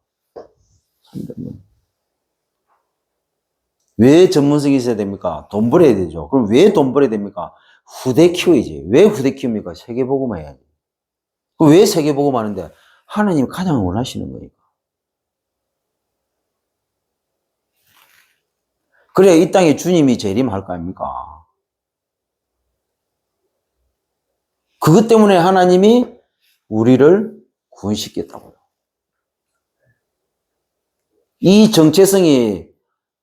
왜 전문성이 있어야 됩니까? 돈 벌어야 되죠. 그럼 왜 돈 벌어야 됩니까? 후대 키워야지. 왜 후대 키웁니까? 세계복음 해야지. 왜 세계복음 하는데? 하나님 가장 원하시는 거니까. 그래야 이 땅에 주님이 재림할 거 아닙니까? 그것 때문에 하나님이 우리를 구원시켰다고요. 이 정체성이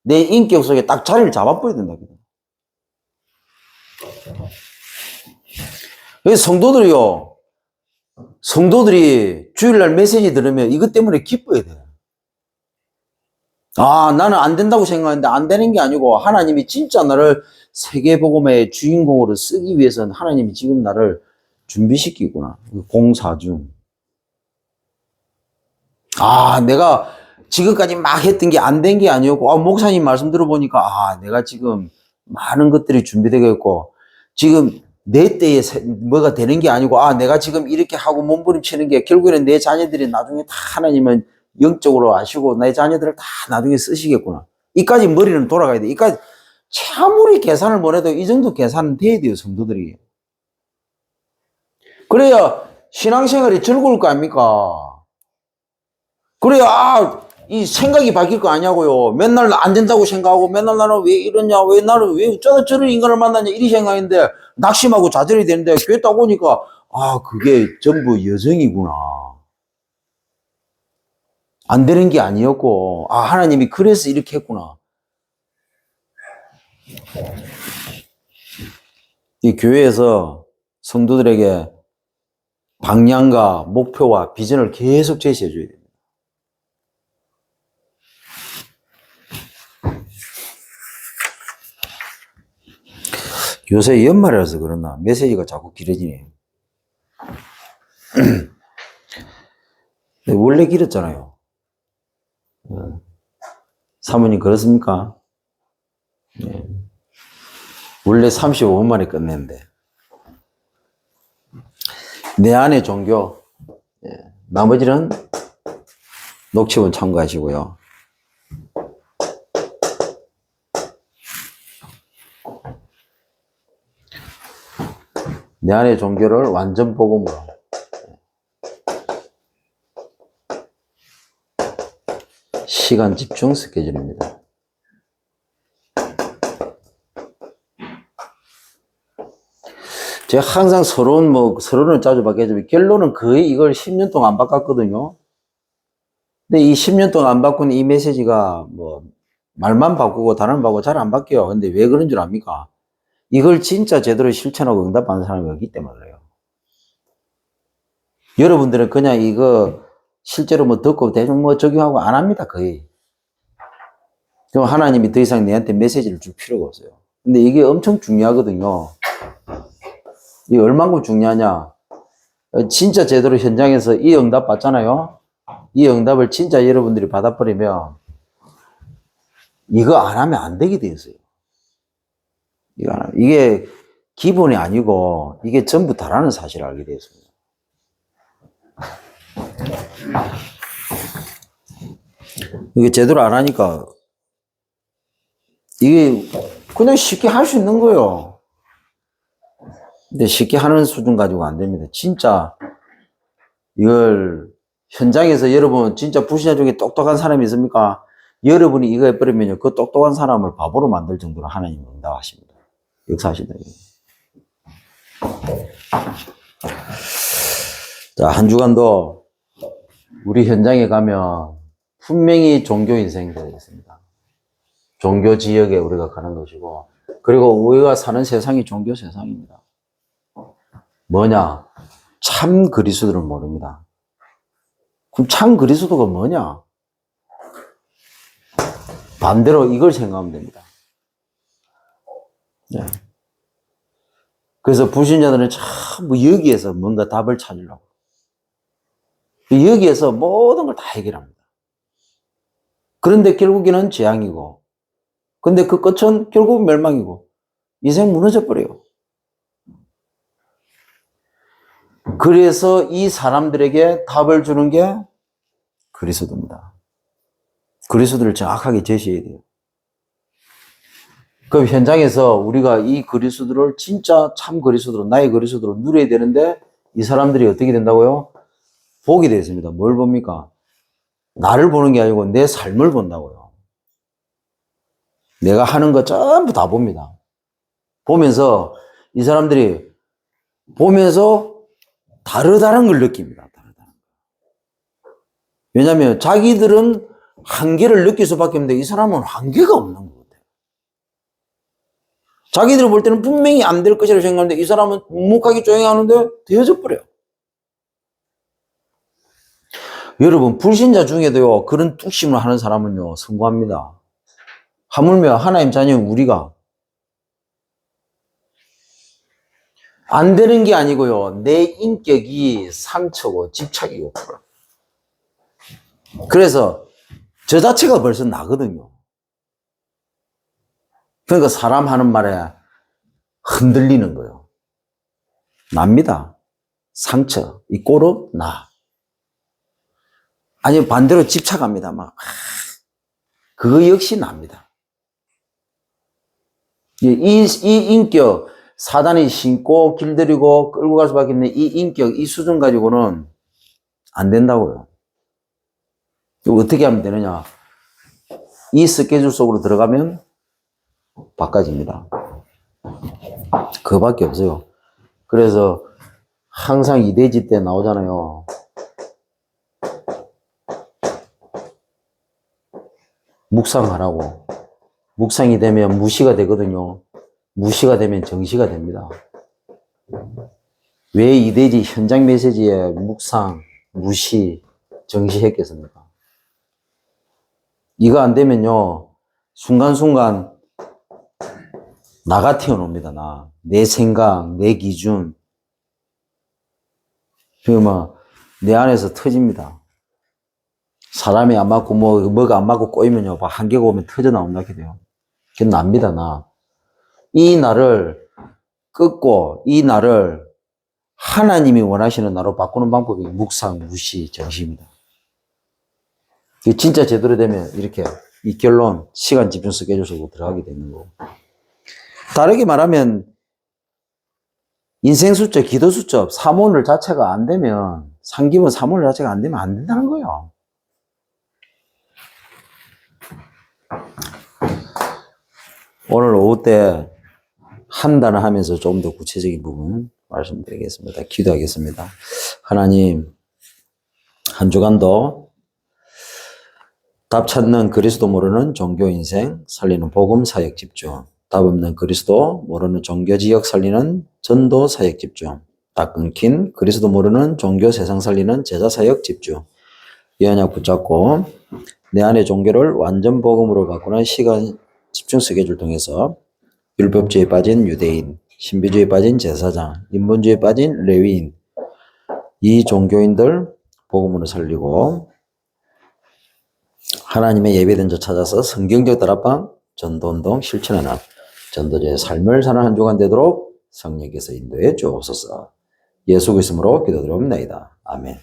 내 인격 속에 딱 자리를 잡아버려야 된다. 그래서 성도들이 주일날 메시지 들으면 이것 때문에 기뻐야 돼. 아, 나는 안 된다고 생각하는데 안 되는 게 아니고 하나님이 진짜 나를 세계복음의 주인공으로 쓰기 위해서는 하나님이 지금 나를 준비시키구나. 공사 중. 아, 내가 지금까지 막 했던 게 안 된 게 아니었고, 아, 목사님 말씀 들어보니까, 아, 내가 지금 많은 것들이 준비되고 지금 내 때에 뭐가 되는 게 아니고, 아, 내가 지금 이렇게 하고 몸부림치는 게 결국에는 내 자녀들이 나중에 다 하나님은 영적으로 아시고 내 자녀들을 다 나중에 쓰시겠구나. 이까지 머리는 돌아가야 돼. 이까지 아무리 계산을 못 해도 이 정도 계산은 돼야 돼요, 성도들이. 그래야 신앙생활이 즐거울 거 아닙니까? 그래야, 이 생각이 바뀔 거 아니냐고요. 맨날 안 된다고 생각하고, 맨날 나는 왜 이러냐, 왜 나는 왜 저런 인간을 만나냐, 이리 생각했는데, 낙심하고 좌절이 되는데, 교회 딱 오니까, 아, 그게 전부 여정이구나. 안 되는 게 아니었고, 아, 하나님이 그래서 이렇게 했구나. 이 교회에서 성도들에게 방향과 목표와 비전을 계속 제시해 줘야 됩니다. 요새 연말이라서 그러나 메시지가 자꾸 길어지네. 원래 길었잖아요. 사모님 그렇습니까? 네. 원래 35분 만에 끝냈는데. 내 안의 종교, 나머지는 녹취본 참고하시고요. 내 안의 종교를 완전 복음으로. 시간 집중 스케줄입니다. 제가 항상 서론을 자주 바뀌었지만, 결론은 거의 이걸 10년 동안 안 바꿨거든요. 근데 이 10년 동안 안 바꾼 이 메시지가 말만 바꾸고 단어만 바꾸고 잘 안 바뀌어요. 근데 왜 그런 줄 압니까? 이걸 진짜 제대로 실천하고 응답하는 사람이 없기 때문에 그래요. 여러분들은 그냥 이거 실제로 듣고 대충 적용하고 안 합니다, 거의. 그럼 하나님이 더 이상 내한테 메시지를 줄 필요가 없어요. 근데 이게 엄청 중요하거든요. 이게 얼만큼 중요하냐? 진짜 제대로 현장에서 이 응답 받잖아요? 이 응답을 진짜 여러분들이 받아버리면 이거 안 하면 안 되게 돼 있어요. 이게 기본이 아니고 이게 전부 다라는 사실을 알게 되었습니다. 이게 제대로 안 하니까 이게 그냥 쉽게 할 수 있는 거예요. 근데 쉽게 하는 수준 가지고 안 됩니다. 진짜 이걸 현장에서 여러분 진짜 불신자 중에 똑똑한 사람이 있습니까? 여러분이 이거 해버리면 그 똑똑한 사람을 바보로 만들 정도로 하나님은 응답하십니다. 역사하신다. 자, 한 주간도 우리 현장에 가면 분명히 종교 인생이 되겠습니다. 종교 지역에 우리가 가는 것이고, 그리고 우리가 사는 세상이 종교 세상입니다. 뭐냐? 참 그리스도를 모릅니다. 그럼 참 그리스도가 뭐냐? 반대로 이걸 생각하면 됩니다. 네. 그래서 불신자들은 참 여기에서 뭔가 답을 찾으려고. 여기에서 모든 걸 다 해결합니다. 그런데 결국에는 재앙이고, 근데 그 끝은 결국 멸망이고, 인생 무너져 버려요. 그래서 이 사람들에게 답을 주는 게 그리스도입니다. 그리스도를 정확하게 제시해야 돼요. 그럼 현장에서 우리가 이 그리스도를 진짜 참 그리스도로, 나의 그리스도로 누려야 되는데 이 사람들이 어떻게 된다고요? 보게 되었습니다. 뭘 봅니까? 나를 보는 게 아니고 내 삶을 본다고요. 내가 하는 거 전부 다 봅니다. 보면서 이 사람들이 보면서 다르다는 걸 느낍니다. 다르다는 거. 왜냐하면 자기들은 한계를 느낄 수밖에 없는데 이 사람은 한계가 없는 것 같아요. 자기들 볼 때는 분명히 안 될 것이라고 생각하는데 이 사람은 묵묵하게 조용히 하는데 되어져 버려요. 여러분, 불신자 중에도요, 그런 뚝심을 하는 사람은요, 성공합니다. 하물며 하나님 자녀인 우리가 안 되는 게 아니고요, 내 인격이 상처고 집착이고. 그래서 저 자체가 벌써 나거든요. 그러니까 사람 하는 말에 흔들리는 거예요. 납니다. 상처, 이 꼴은 나. 아니, 반대로 집착합니다. 그거 역시 납니다. 이 인격, 사단이 신고 길들이고 끌고 갈 수밖에 없는 이 인격, 이 수준 가지고는 안 된다고요. 어떻게 하면 되느냐? 이 스케줄 속으로 들어가면 바꿔집니다. 그거밖에 없어요. 그래서 항상 이대지 때 나오잖아요. 묵상하라고. 묵상이 되면 무시가 되거든요. 무시가 되면 정시가 됩니다. 왜 이대지 현장 메시지에 묵상, 무시, 정시했겠습니까? 이거 안 되면요, 순간순간 나가 튀어나옵니다, 나. 내 생각, 내 기준. 내 안에서 터집니다. 사람이 안 맞고 뭐가 안 맞고 꼬이면요, 한계가 오면 터져 나온다 이렇게 돼요. 그게 납니다, 나. 이 나를 끊고 이 나를 하나님이 원하시는 나로 바꾸는 방법이 묵상, 무시, 정시입니다. 진짜 제대로 되면 이렇게 이 결론, 시간 집중 스케줄 속으로 들어가게 되는 거고. 다르게 말하면 인생 수첩, 기도 수첩, 사모늘 자체가 안 되면, 상기문 사모늘 자체가 안 되면 안 된다는 거예요. 오늘 오후 때 한단을 하면서 좀 더 구체적인 부분 말씀드리겠습니다. 기도하겠습니다. 하나님, 한 주간도 답 찾는 그리스도 모르는 종교 인생 살리는 복음 사역 집중, 답 없는 그리스도 모르는 종교 지역 살리는 전도 사역 집중, 딱 끊긴 그리스도 모르는 종교 세상 살리는 제자 사역 집중, 이 언약 붙잡고 내 안의 종교를 완전 복음으로 바꾸는 시간 집중 스케줄 통해서 율법주의에 빠진 유대인, 신비주의에 빠진 제사장, 인본주의에 빠진 레위인, 이 종교인들 복음으로 살리고 하나님의 예배된 자 찾아서 성경적 다락방 전도운동 실천하는 전도자의 삶을 사는 한 주간 되도록 성령께서 인도해 주옵소서. 예수 그리스도로 기도드리옵나이다. 아멘.